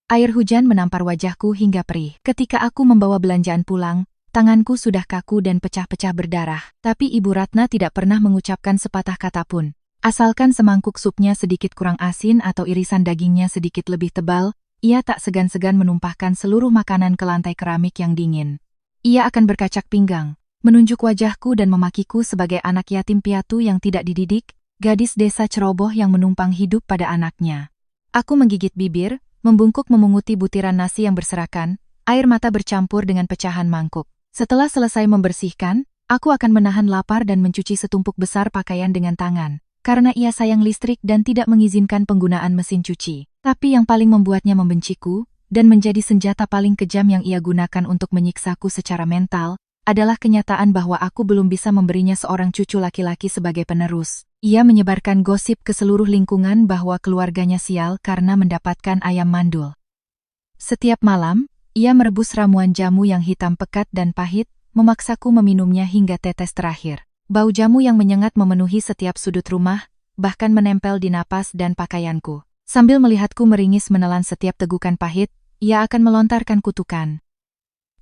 Air hujan menampar wajahku hingga perih. Ketika aku membawa belanjaan pulang, tanganku sudah kaku dan pecah-pecah berdarah. Tapi Ibu Ratna tidak pernah mengucapkan sepatah kata pun. Asalkan semangkuk supnya sedikit kurang asin atau irisan dagingnya sedikit lebih tebal, ia tak segan-segan menumpahkan seluruh makanan ke lantai keramik yang dingin. Ia akan berkacak pinggang, menunjuk wajahku dan memakiku sebagai anak yatim piatu yang tidak dididik, gadis desa ceroboh yang menumpang hidup pada anaknya. Aku menggigit bibir, membungkuk memunguti butiran nasi yang berserakan, air mata bercampur dengan pecahan mangkuk. Setelah selesai membersihkan, aku akan menahan lapar dan mencuci setumpuk besar pakaian dengan tangan. karena ia sayang listrik dan tidak mengizinkan penggunaan mesin cuci. Tapi yang paling membuatnya membenciku, dan menjadi senjata paling kejam yang ia gunakan untuk menyiksaku secara mental, adalah kenyataan bahwa aku belum bisa memberinya seorang cucu laki-laki sebagai penerus. Ia menyebarkan gosip ke seluruh lingkungan bahwa keluarganya sial karena mendapatkan ayam mandul. Setiap malam, ia merebus ramuan jamu yang hitam pekat dan pahit, memaksaku meminumnya hingga tetes terakhir. Bau jamu yang menyengat memenuhi setiap sudut rumah, bahkan menempel di napas dan pakaianku. Sambil melihatku meringis menelan setiap tegukan pahit, ia akan melontarkan kutukan.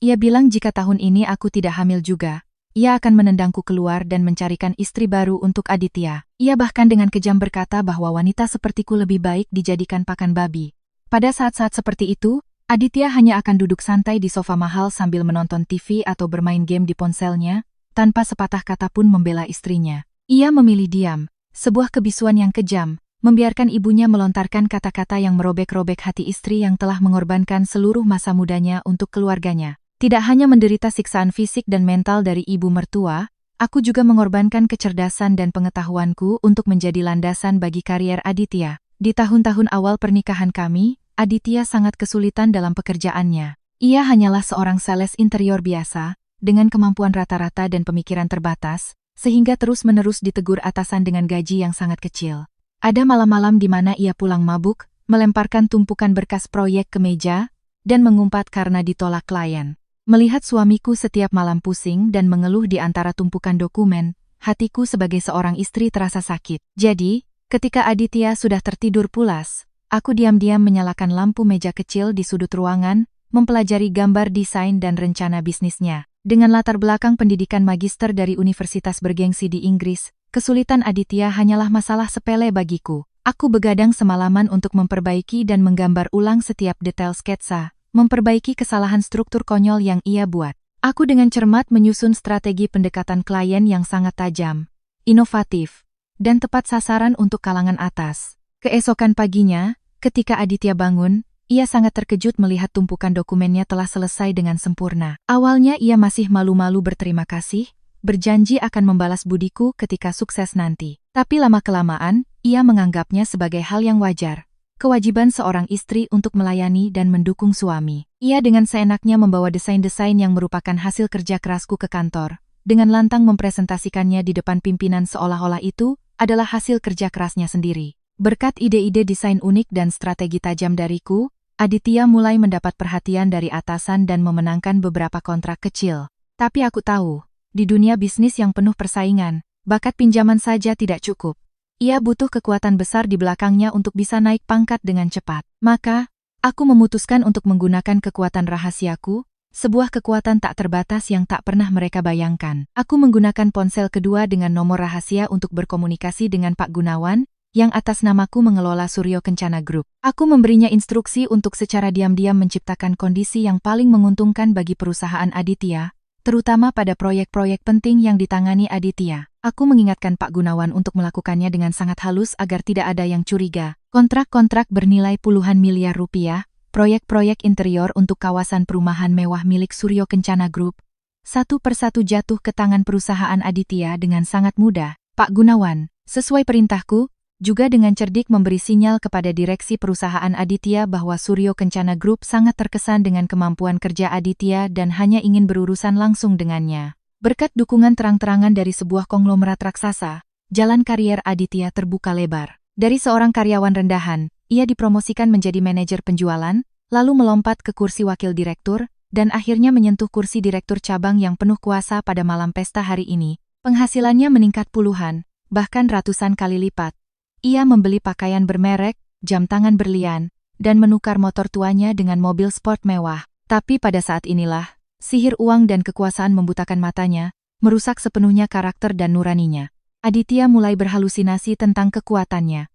Ia bilang jika tahun ini aku tidak hamil juga, ia akan menendangku keluar dan mencarikan istri baru untuk Aditya. Ia bahkan dengan kejam berkata bahwa wanita sepertiku lebih baik dijadikan pakan babi. Pada saat-saat seperti itu, Aditya hanya akan duduk santai di sofa mahal sambil menonton TV atau bermain game di ponselnya, tanpa sepatah kata pun membela istrinya. Ia memilih diam, sebuah kebisuan yang kejam, membiarkan ibunya melontarkan kata-kata yang merobek-robek hati istri yang telah mengorbankan seluruh masa mudanya untuk keluarganya. Tidak hanya menderita siksaan fisik dan mental dari ibu mertua, aku juga mengorbankan kecerdasan dan pengetahuanku untuk menjadi landasan bagi karier Aditya. Di tahun-tahun awal pernikahan kami, Aditya sangat kesulitan dalam pekerjaannya. Ia hanyalah seorang sales interior biasa, dengan kemampuan rata-rata dan pemikiran terbatas, sehingga terus-menerus ditegur atasan dengan gaji yang sangat kecil. Ada malam-malam di mana ia pulang mabuk, melemparkan tumpukan berkas proyek ke meja, dan mengumpat karena ditolak klien. Melihat suamiku setiap malam pusing dan mengeluh di antara tumpukan dokumen, hatiku sebagai seorang istri terasa sakit. Jadi, ketika Aditya sudah tertidur pulas, aku diam-diam menyalakan lampu meja kecil di sudut ruangan, mempelajari gambar desain dan rencana bisnisnya. Dengan latar belakang pendidikan magister dari universitas bergengsi di Inggris, kesulitan Aditya hanyalah masalah sepele bagiku. Aku begadang semalaman untuk memperbaiki dan menggambar ulang setiap detail sketsa, memperbaiki kesalahan struktur konyol yang ia buat. Aku dengan cermat menyusun strategi pendekatan klien yang sangat tajam, inovatif, dan tepat sasaran untuk kalangan atas. Keesokan paginya, ketika Aditya bangun, ia sangat terkejut melihat tumpukan dokumennya telah selesai dengan sempurna. Awalnya ia masih malu-malu berterima kasih, berjanji akan membalas budiku ketika sukses nanti. Tapi lama-kelamaan, ia menganggapnya sebagai hal yang wajar. Kewajiban seorang istri untuk melayani dan mendukung suami. Ia dengan seenaknya membawa desain-desain yang merupakan hasil kerja kerasku ke kantor, dengan lantang mempresentasikannya di depan pimpinan seolah-olah itu adalah hasil kerja kerasnya sendiri. Berkat ide-ide desain unik dan strategi tajam dariku, Aditya mulai mendapat perhatian dari atasan dan memenangkan beberapa kontrak kecil. Tapi aku tahu, di dunia bisnis yang penuh persaingan, bakat pinjaman saja tidak cukup. Ia butuh kekuatan besar di belakangnya untuk bisa naik pangkat dengan cepat. Maka, aku memutuskan untuk menggunakan kekuatan rahasiaku, sebuah kekuatan tak terbatas yang tak pernah mereka bayangkan. Aku menggunakan ponsel kedua dengan nomor rahasia untuk berkomunikasi dengan Pak Gunawan, yang atas namaku mengelola Suryo Kencana Group. Aku memberinya instruksi untuk secara diam-diam menciptakan kondisi yang paling menguntungkan bagi perusahaan Aditya, terutama pada proyek-proyek penting yang ditangani Aditya. Aku mengingatkan Pak Gunawan untuk melakukannya dengan sangat halus agar tidak ada yang curiga. Kontrak-kontrak bernilai puluhan miliar rupiah, proyek-proyek interior untuk kawasan perumahan mewah milik Suryo Kencana Group, satu persatu jatuh ke tangan perusahaan Aditya dengan sangat mudah. Pak Gunawan, sesuai perintahku, juga dengan cerdik memberi sinyal kepada direksi perusahaan Aditya bahwa Suryo Kencana Group sangat terkesan dengan kemampuan kerja Aditya dan hanya ingin berurusan langsung dengannya. Berkat dukungan terang-terangan dari sebuah konglomerat raksasa, jalan karier Aditya terbuka lebar. Dari seorang karyawan rendahan, ia dipromosikan menjadi manajer penjualan, lalu melompat ke kursi wakil direktur, dan akhirnya menyentuh kursi direktur cabang yang penuh kuasa pada malam pesta hari ini. Penghasilannya meningkat puluhan, bahkan ratusan kali lipat. Ia membeli pakaian bermerek, jam tangan berlian, dan menukar motor tuanya dengan mobil sport mewah. Tapi pada saat inilah, sihir uang dan kekuasaan membutakan matanya, merusak sepenuhnya karakter dan nuraninya. Aditya mulai berhalusinasi tentang kekuatannya.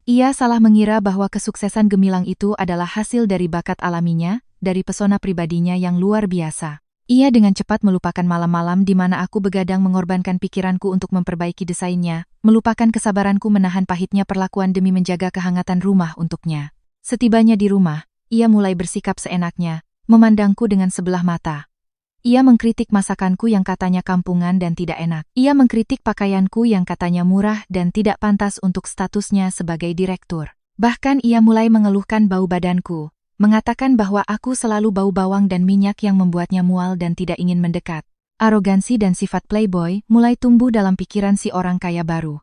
Ia salah mengira bahwa kesuksesan gemilang itu adalah hasil dari bakat alaminya, dari pesona pribadinya yang luar biasa. Ia dengan cepat melupakan malam-malam di mana aku begadang mengorbankan pikiranku untuk memperbaiki desainnya, melupakan kesabaranku menahan pahitnya perlakuan demi menjaga kehangatan rumah untuknya. Setibanya di rumah, ia mulai bersikap seenaknya, memandangku dengan sebelah mata. Ia mengkritik masakanku yang katanya kampungan dan tidak enak. Ia mengkritik pakaianku yang katanya murah dan tidak pantas untuk statusnya sebagai direktur. Bahkan ia mulai mengeluhkan bau badanku, mengatakan bahwa aku selalu bau bawang dan minyak yang membuatnya mual dan tidak ingin mendekat. Arogansi dan sifat playboy mulai tumbuh dalam pikiran si orang kaya baru.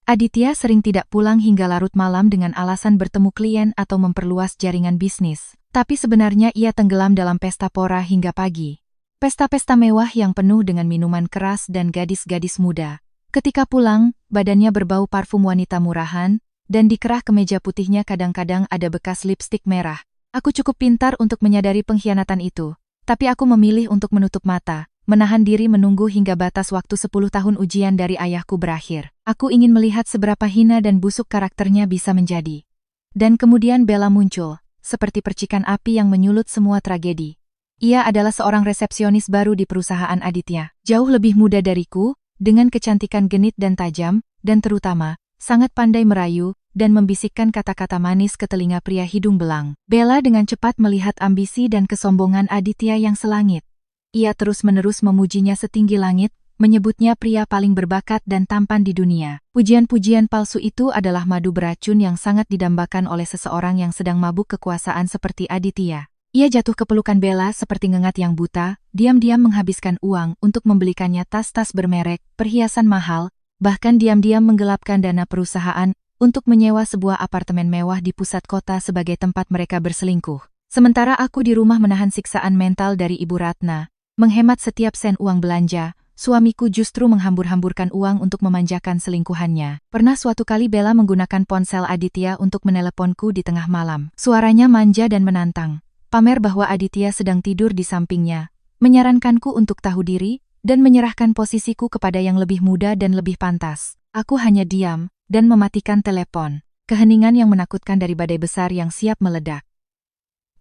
Aditya sering tidak pulang hingga larut malam dengan alasan bertemu klien atau memperluas jaringan bisnis. Tapi sebenarnya ia tenggelam dalam pesta pora hingga pagi. Pesta-pesta mewah yang penuh dengan minuman keras dan gadis-gadis muda. Ketika pulang, badannya berbau parfum wanita murahan, dan di kerah kemeja putihnya kadang-kadang ada bekas lipstik merah. Aku cukup pintar untuk menyadari pengkhianatan itu, tapi aku memilih untuk menutup mata, menahan diri menunggu hingga batas waktu 10 tahun ujian dari ayahku berakhir. Aku ingin melihat seberapa hina dan busuk karakternya bisa menjadi. Dan kemudian Bella muncul, seperti percikan api yang menyulut semua tragedi. Ia adalah seorang resepsionis baru di perusahaan Aditya. Jauh lebih muda dariku, dengan kecantikan genit dan tajam, dan terutama, sangat pandai merayu, dan membisikkan kata-kata manis ke telinga pria hidung belang. Bella dengan cepat melihat ambisi dan kesombongan Aditya yang selangit. Ia terus-menerus memujinya setinggi langit, menyebutnya pria paling berbakat dan tampan di dunia. Pujian-pujian palsu itu adalah madu beracun yang sangat didambakan oleh seseorang yang sedang mabuk kekuasaan seperti Aditya. Ia jatuh ke pelukan Bella seperti ngengat yang buta, diam-diam menghabiskan uang untuk membelikannya tas-tas bermerek, perhiasan mahal, bahkan diam-diam menggelapkan dana perusahaan untuk menyewa sebuah apartemen mewah di pusat kota sebagai tempat mereka berselingkuh. Sementara aku di rumah menahan siksaan mental dari Ibu Ratna, menghemat setiap sen uang belanja, suamiku justru menghambur-hamburkan uang untuk memanjakan selingkuhannya. Pernah suatu kali Bella menggunakan ponsel Aditya untuk meneleponku di tengah malam. Suaranya manja dan menantang. Pamer bahwa Aditya sedang tidur di sampingnya, menyarankanku untuk tahu diri, dan menyerahkan posisiku kepada yang lebih muda dan lebih pantas. Aku hanya diam, dan mematikan telepon. Keheningan yang menakutkan dari badai besar yang siap meledak.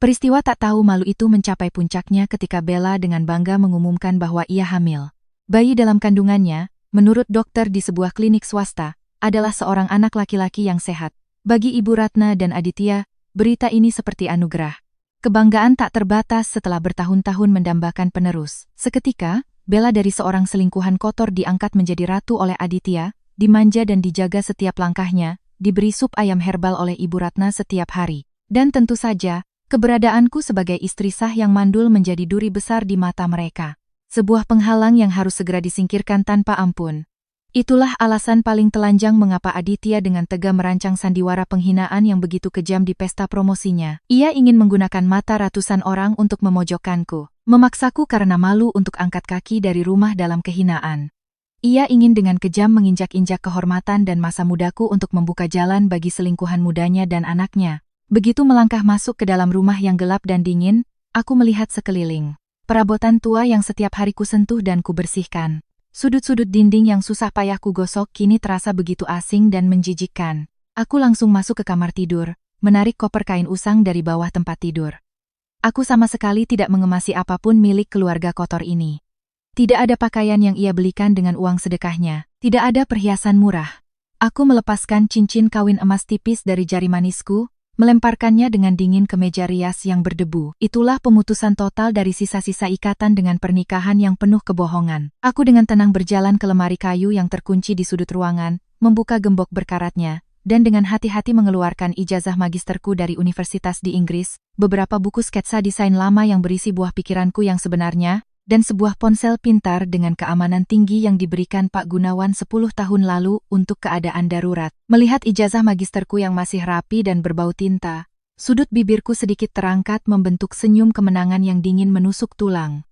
Peristiwa tak tahu malu itu mencapai puncaknya ketika Bella dengan bangga mengumumkan bahwa ia hamil. Bayi dalam kandungannya, menurut dokter di sebuah klinik swasta, adalah seorang anak laki-laki yang sehat. Bagi Ibu Ratna dan Aditya, berita ini seperti anugerah. Kebanggaan tak terbatas setelah bertahun-tahun mendambakan penerus. Seketika, Bella dari seorang selingkuhan kotor diangkat menjadi ratu oleh Aditya, dimanja dan dijaga setiap langkahnya, diberi sup ayam herbal oleh Ibu Ratna setiap hari. Dan tentu saja, keberadaanku sebagai istri sah yang mandul menjadi duri besar di mata mereka. Sebuah penghalang yang harus segera disingkirkan tanpa ampun. Itulah alasan paling telanjang mengapa Aditya dengan tega merancang sandiwara penghinaan yang begitu kejam di pesta promosinya. Ia ingin menggunakan mata ratusan orang untuk memojokkanku, memaksaku karena malu untuk angkat kaki dari rumah dalam kehinaan. Ia ingin dengan kejam menginjak-injak kehormatan dan masa mudaku untuk membuka jalan bagi selingkuhan mudanya dan anaknya. Begitu melangkah masuk ke dalam rumah yang gelap dan dingin, aku melihat sekeliling. Perabotan tua yang setiap hari ku sentuh dan ku bersihkan. Sudut-sudut dinding yang susah payah ku gosok kini terasa begitu asing dan menjijikkan. Aku langsung masuk ke kamar tidur, menarik koper kain usang dari bawah tempat tidur. Aku sama sekali tidak mengemasi apapun milik keluarga kotor ini. Tidak ada pakaian yang ia belikan dengan uang sedekahnya. Tidak ada perhiasan murah. Aku melepaskan cincin kawin emas tipis dari jari manisku, melemparkannya dengan dingin ke meja rias yang berdebu. Itulah pemutusan total dari sisa-sisa ikatan dengan pernikahan yang penuh kebohongan. Aku dengan tenang berjalan ke lemari kayu yang terkunci di sudut ruangan, membuka gembok berkaratnya, dan dengan hati-hati mengeluarkan ijazah magisterku dari universitas di Inggris, beberapa buku sketsa desain lama yang berisi buah pikiranku yang sebenarnya, dan sebuah ponsel pintar dengan keamanan tinggi yang diberikan Pak Gunawan 10 tahun lalu untuk keadaan darurat. Melihat ijazah magisterku yang masih rapi dan berbau tinta, sudut bibirku sedikit terangkat membentuk senyum kemenangan yang dingin menusuk tulang.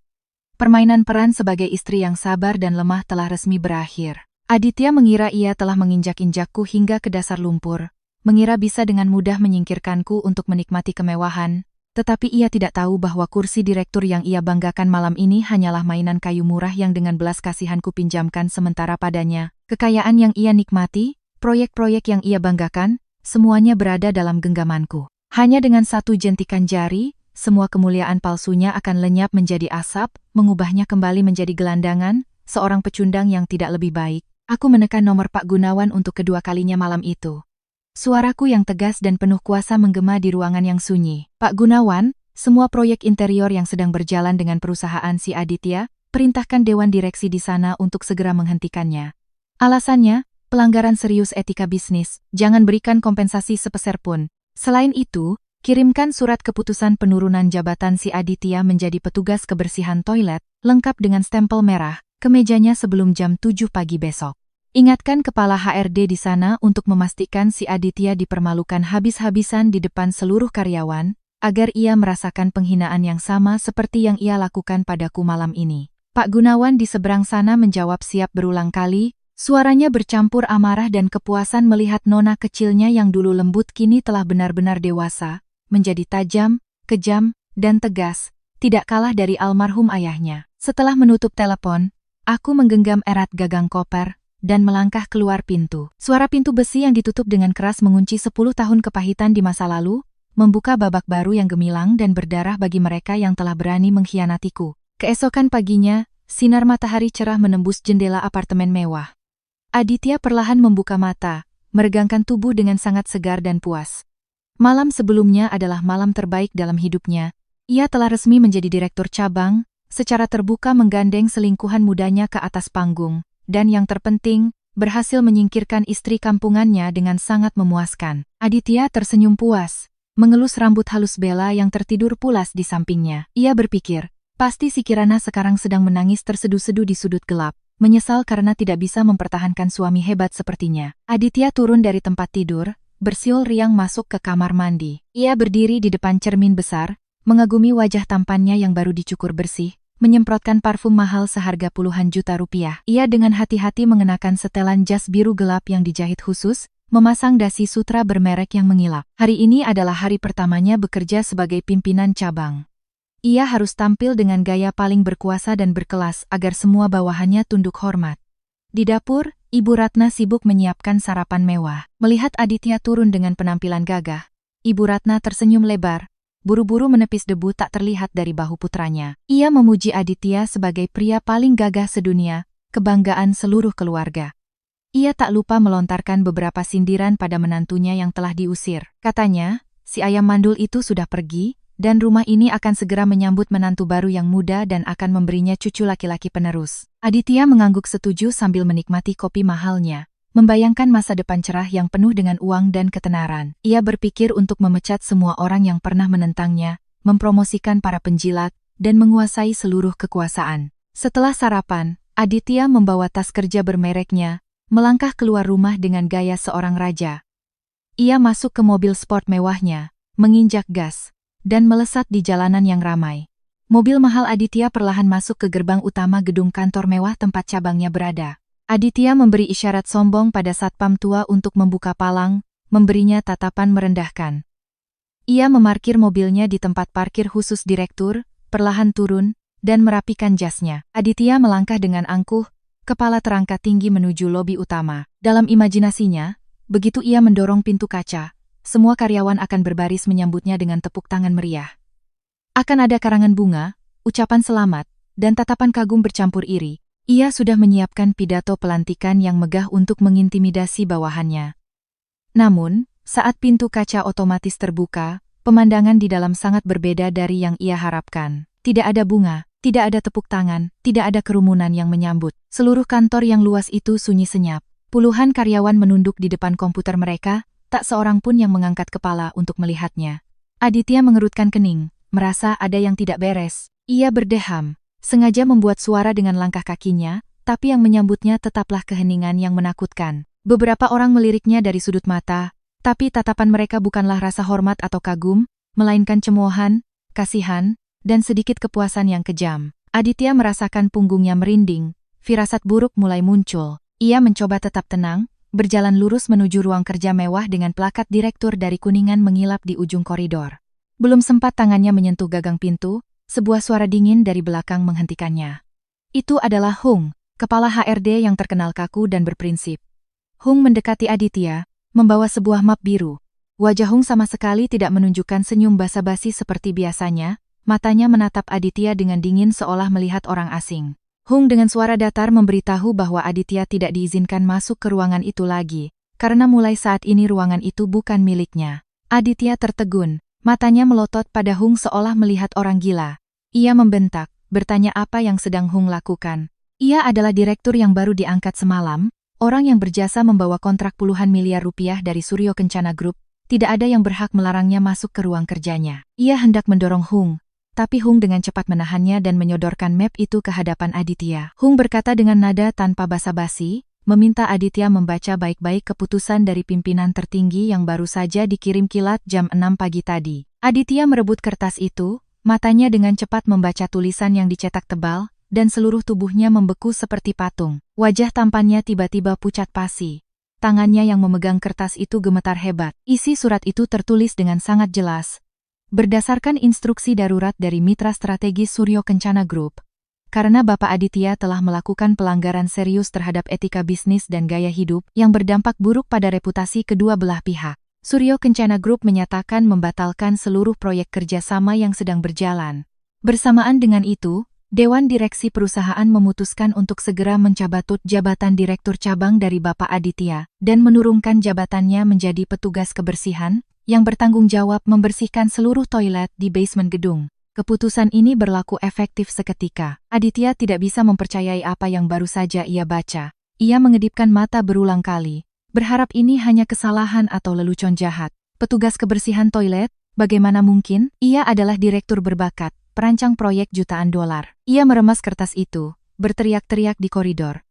Permainan peran sebagai istri yang sabar dan lemah telah resmi berakhir. Aditya mengira ia telah menginjak-injakku hingga ke dasar lumpur, mengira bisa dengan mudah menyingkirkanku untuk menikmati kemewahan, tetapi ia tidak tahu bahwa kursi direktur yang ia banggakan malam ini hanyalah mainan kayu murah yang dengan belas kasihan kupinjamkan sementara padanya. Kekayaan yang ia nikmati, proyek-proyek yang ia banggakan, semuanya berada dalam genggamanku. Hanya dengan satu jentikan jari, semua kemuliaan palsunya akan lenyap menjadi asap, mengubahnya kembali menjadi gelandangan, seorang pecundang yang tidak lebih baik. Aku menekan nomor Pak Gunawan untuk kedua kalinya malam itu. Suaraku yang tegas dan penuh kuasa menggema di ruangan yang sunyi. Pak Gunawan, Semua proyek interior yang sedang berjalan dengan perusahaan si Aditya, perintahkan dewan direksi di sana untuk segera menghentikannya. Alasannya, pelanggaran serius etika bisnis, jangan berikan kompensasi sepeser pun. Selain itu, kirimkan surat keputusan penurunan jabatan si Aditya menjadi petugas kebersihan toilet, lengkap dengan stempel merah, ke mejanya sebelum jam 7 pagi besok. Ingatkan kepala HRD di sana untuk memastikan si Aditya dipermalukan habis-habisan di depan seluruh karyawan, agar ia merasakan penghinaan yang sama seperti yang ia lakukan padaku malam ini. Pak Gunawan di seberang sana menjawab siap berulang kali, suaranya bercampur amarah dan kepuasan melihat nona kecilnya yang dulu lembut kini telah benar-benar dewasa, menjadi tajam, kejam, dan tegas, tidak kalah dari almarhum ayahnya. Setelah menutup telepon, aku menggenggam erat gagang koper, dan melangkah keluar pintu. Suara pintu besi yang ditutup dengan keras mengunci 10 tahun kepahitan di masa lalu, membuka babak baru yang gemilang dan berdarah bagi mereka yang telah berani mengkhianatiku. Keesokan paginya, sinar matahari cerah menembus jendela apartemen mewah. Aditya perlahan membuka mata, meregangkan tubuh dengan sangat segar dan puas. Malam sebelumnya adalah malam terbaik dalam hidupnya. Ia telah resmi menjadi direktur cabang, secara terbuka menggandeng selingkuhan mudanya ke atas panggung, dan yang terpenting, berhasil menyingkirkan istri kampungannya dengan sangat memuaskan. Aditya tersenyum puas, mengelus rambut halus Bella yang tertidur pulas di sampingnya. Ia berpikir, pasti si Kirana sekarang sedang menangis terseduh-seduh di sudut gelap, menyesal karena tidak bisa mempertahankan suami hebat sepertinya. Aditya turun dari tempat tidur, bersiul riang masuk ke kamar mandi. Ia berdiri di depan cermin besar, mengagumi wajah tampannya yang baru dicukur bersih, menyemprotkan parfum mahal seharga puluhan juta rupiah. Ia dengan hati-hati mengenakan setelan jas biru gelap yang dijahit khusus, memasang dasi sutra bermerek yang mengilap. Hari ini adalah hari pertamanya bekerja sebagai pimpinan cabang. Ia harus tampil dengan gaya paling berkuasa dan berkelas agar semua bawahannya tunduk hormat. Di dapur, Ibu Ratna sibuk menyiapkan sarapan mewah. Melihat Aditya turun dengan penampilan gagah, Ibu Ratna tersenyum lebar, buru-buru menepis debu tak terlihat dari bahu putranya. Ia memuji Aditya sebagai pria paling gagah sedunia, kebanggaan seluruh keluarga. Ia tak lupa melontarkan beberapa sindiran pada menantunya yang telah diusir. Katanya, si ayam mandul itu sudah pergi, dan rumah ini akan segera menyambut menantu baru yang muda dan akan memberinya cucu laki-laki penerus. Aditya mengangguk setuju sambil menikmati kopi mahalnya, membayangkan masa depan cerah yang penuh dengan uang dan ketenaran. Ia berpikir untuk memecat semua orang yang pernah menentangnya, mempromosikan para penjilat, dan menguasai seluruh kekuasaan. Setelah sarapan, Aditya membawa tas kerja bermereknya, melangkah keluar rumah dengan gaya seorang raja. Ia masuk ke mobil sport mewahnya, menginjak gas, dan melesat di jalanan yang ramai. Mobil mahal Aditya perlahan masuk ke gerbang utama gedung kantor mewah tempat cabangnya berada. Aditya memberi isyarat sombong pada satpam tua untuk membuka palang, memberinya tatapan merendahkan. Ia memarkir mobilnya di tempat parkir khusus direktur, perlahan turun, dan merapikan jasnya. Aditya melangkah dengan angkuh, kepala terangkat tinggi menuju lobi utama. Dalam imajinasinya, begitu ia mendorong pintu kaca, semua karyawan akan berbaris menyambutnya dengan tepuk tangan meriah. Akan ada karangan bunga, ucapan selamat, dan tatapan kagum bercampur iri. Ia sudah menyiapkan pidato pelantikan yang megah untuk mengintimidasi bawahannya. Namun, saat pintu kaca otomatis terbuka, pemandangan di dalam sangat berbeda dari yang ia harapkan. Tidak ada bunga, tidak ada tepuk tangan, tidak ada kerumunan yang menyambut. Seluruh kantor yang luas itu sunyi senyap. Puluhan karyawan menunduk di depan komputer mereka, tak seorang pun yang mengangkat kepala untuk melihatnya. Aditya mengerutkan kening, merasa ada yang tidak beres. Ia berdeham, sengaja membuat suara dengan langkah kakinya, tapi yang menyambutnya tetaplah keheningan yang menakutkan. Beberapa orang meliriknya dari sudut mata, tapi tatapan mereka bukanlah rasa hormat atau kagum, melainkan cemoohan, kasihan, dan sedikit kepuasan yang kejam. Aditya merasakan punggungnya merinding, firasat buruk mulai muncul. Ia mencoba tetap tenang, berjalan lurus menuju ruang kerja mewah dengan plakat direktur dari Kuningan mengilap di ujung koridor. Belum sempat tangannya menyentuh gagang pintu, sebuah suara dingin dari belakang menghentikannya. Itu adalah Hung, kepala HRD yang terkenal kaku dan berprinsip. Hung mendekati Aditya, membawa sebuah map biru. Wajah Hung sama sekali tidak menunjukkan senyum basa-basi seperti biasanya, matanya menatap Aditya dengan dingin seolah melihat orang asing. Hung dengan suara datar memberitahu bahwa Aditya tidak diizinkan masuk ke ruangan itu lagi, karena mulai saat ini ruangan itu bukan miliknya. Aditya tertegun, Matanya melotot pada Hung seolah melihat orang gila. Ia membentak, bertanya apa yang sedang Hung lakukan. Ia adalah direktur yang baru diangkat semalam, orang yang berjasa membawa kontrak puluhan miliar rupiah dari Suryo Kencana Group. Tidak ada yang berhak melarangnya masuk ke ruang kerjanya. Ia hendak mendorong Hung, tapi Hung dengan cepat menahannya dan menyodorkan map itu ke hadapan Aditya. Hung berkata dengan nada tanpa basa-basi, meminta Aditya membaca baik-baik keputusan dari pimpinan tertinggi yang baru saja dikirim kilat jam 6 pagi tadi. Aditya merebut kertas itu, matanya dengan cepat membaca tulisan yang dicetak tebal, dan seluruh tubuhnya membeku seperti patung. Wajah tampannya tiba-tiba pucat pasi. Tangannya yang memegang kertas itu gemetar hebat. Isi surat itu tertulis dengan sangat jelas. Berdasarkan instruksi darurat dari mitra strategis Suryo Kencana Group, karena Bapak Aditya telah melakukan pelanggaran serius terhadap etika bisnis dan gaya hidup yang berdampak buruk pada reputasi kedua belah pihak, Suryo Kencana Group menyatakan membatalkan seluruh proyek kerjasama yang sedang berjalan. Bersamaan dengan itu, Dewan Direksi perusahaan memutuskan untuk segera mencabut jabatan Direktur Cabang dari Bapak Aditya dan menurunkan jabatannya menjadi petugas kebersihan yang bertanggung jawab membersihkan seluruh toilet di basement gedung. Keputusan ini berlaku efektif seketika. Aditya tidak bisa mempercayai apa yang baru saja ia baca. Ia mengedipkan mata berulang kali, berharap ini hanya kesalahan atau lelucon jahat. Petugas kebersihan toilet, bagaimana mungkin? Ia adalah direktur berbakat, perancang proyek jutaan dolar. Ia meremas kertas itu, berteriak-teriak di koridor.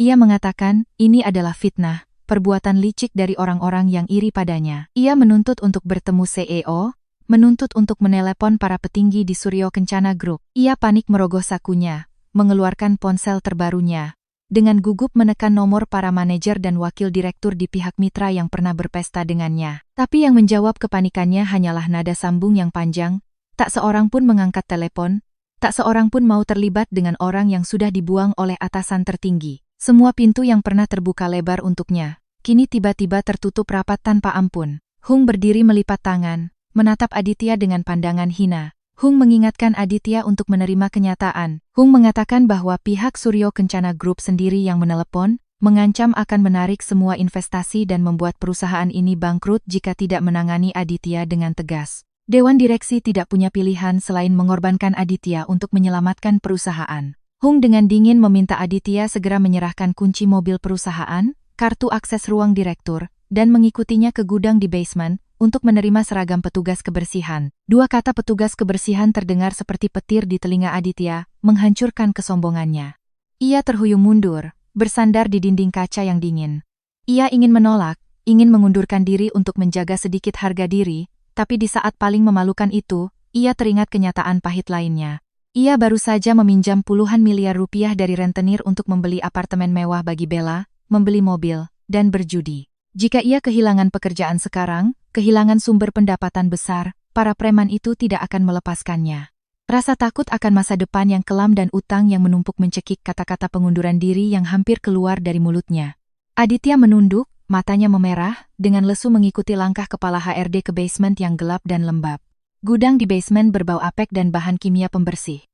Ia mengatakan, ini adalah fitnah, perbuatan licik dari orang-orang yang iri padanya. Ia menuntut untuk bertemu CEO, menuntut untuk menelepon para petinggi di Suryo Kencana Group. Ia panik merogoh sakunya, mengeluarkan ponsel terbarunya. Dengan gugup menekan nomor para manajer dan wakil direktur di pihak mitra yang pernah berpesta dengannya. Tapi yang menjawab kepanikannya hanyalah nada sambung yang panjang. Tak seorang pun mengangkat telepon, tak seorang pun mau terlibat dengan orang yang sudah dibuang oleh atasan tertinggi. Semua pintu yang pernah terbuka lebar untuknya, kini tiba-tiba tertutup rapat tanpa ampun. Hung berdiri melipat tangan, menatap Aditya dengan pandangan hina. Hung mengingatkan Aditya untuk menerima kenyataan. Hung mengatakan bahwa pihak Suryo Kencana Group sendiri yang menelepon, mengancam akan menarik semua investasi dan membuat perusahaan ini bangkrut jika tidak menangani Aditya dengan tegas. Dewan Direksi tidak punya pilihan selain mengorbankan Aditya untuk menyelamatkan perusahaan. Hung dengan dingin meminta Aditya segera menyerahkan kunci mobil perusahaan, kartu akses ruang direktur, dan mengikutinya ke gudang di basement, untuk menerima seragam petugas kebersihan. Dua kata petugas kebersihan terdengar seperti petir di telinga Aditya, menghancurkan kesombongannya. Ia terhuyung mundur, bersandar di dinding kaca yang dingin. Ia ingin menolak, ingin mengundurkan diri untuk menjaga sedikit harga diri, tapi di saat paling memalukan itu, ia teringat kenyataan pahit lainnya. Ia baru saja meminjam puluhan miliar rupiah dari rentenir untuk membeli apartemen mewah bagi Bella, membeli mobil, dan berjudi. Jika ia kehilangan pekerjaan sekarang, kehilangan sumber pendapatan besar, para preman itu tidak akan melepaskannya. Rasa takut akan masa depan yang kelam dan utang yang menumpuk mencekik kata-kata pengunduran diri yang hampir keluar dari mulutnya. Aditya menunduk, matanya memerah, dengan lesu mengikuti langkah kepala HRD ke basement yang gelap dan lembab. Gudang di basement berbau apek dan bahan kimia pembersih.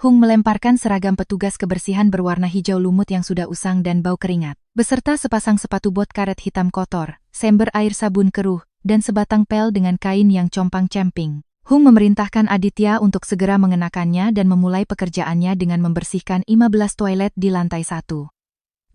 Hung melemparkan seragam petugas kebersihan berwarna hijau lumut yang sudah usang dan bau keringat, beserta sepasang sepatu bot karet hitam kotor, sember air sabun keruh, dan sebatang pel dengan kain yang compang-camping. Hung memerintahkan Aditya untuk segera mengenakannya dan memulai pekerjaannya dengan membersihkan 15 toilet di lantai 1.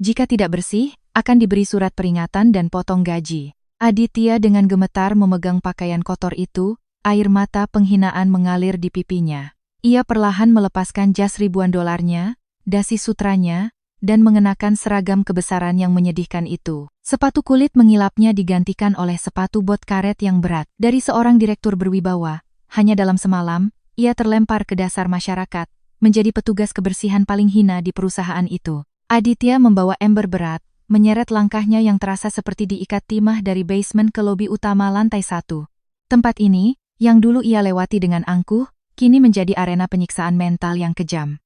Jika tidak bersih, akan diberi surat peringatan dan potong gaji. Aditya dengan gemetar memegang pakaian kotor itu, air mata penghinaan mengalir di pipinya. Ia perlahan melepaskan jas ribuan dolarnya, dasi sutranya, dan mengenakan seragam kebesaran yang menyedihkan itu. Sepatu kulit mengilapnya digantikan oleh sepatu bot karet yang berat. Dari seorang direktur berwibawa, hanya dalam semalam, ia terlempar ke dasar masyarakat, menjadi petugas kebersihan paling hina di perusahaan itu. Aditya membawa ember berat, menyeret langkahnya yang terasa seperti diikat timah dari basement ke lobi utama lantai 1. Tempat ini, yang dulu ia lewati dengan angkuh, kini menjadi arena penyiksaan mental yang kejam.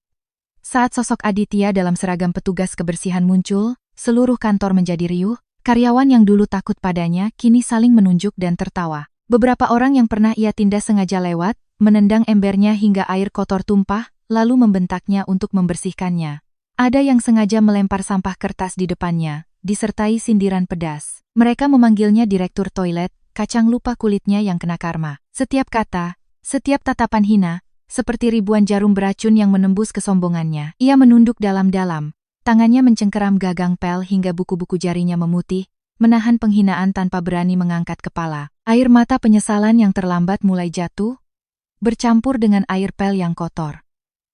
Saat sosok Aditya dalam seragam petugas kebersihan muncul, seluruh kantor menjadi riuh, karyawan yang dulu takut padanya kini saling menunjuk dan tertawa. Beberapa orang yang pernah ia tindas sengaja lewat, menendang embernya hingga air kotor tumpah, lalu membentaknya untuk membersihkannya. Ada yang sengaja melempar sampah kertas di depannya, disertai sindiran pedas. Mereka memanggilnya direktur toilet, kacang lupa kulitnya yang kena karma. Setiap kata, setiap tatapan hina, seperti ribuan jarum beracun yang menembus kesombongannya. Ia menunduk dalam-dalam, tangannya mencengkeram gagang pel hingga buku-buku jarinya memutih, menahan penghinaan tanpa berani mengangkat kepala. Air mata penyesalan yang terlambat mulai jatuh, bercampur dengan air pel yang kotor.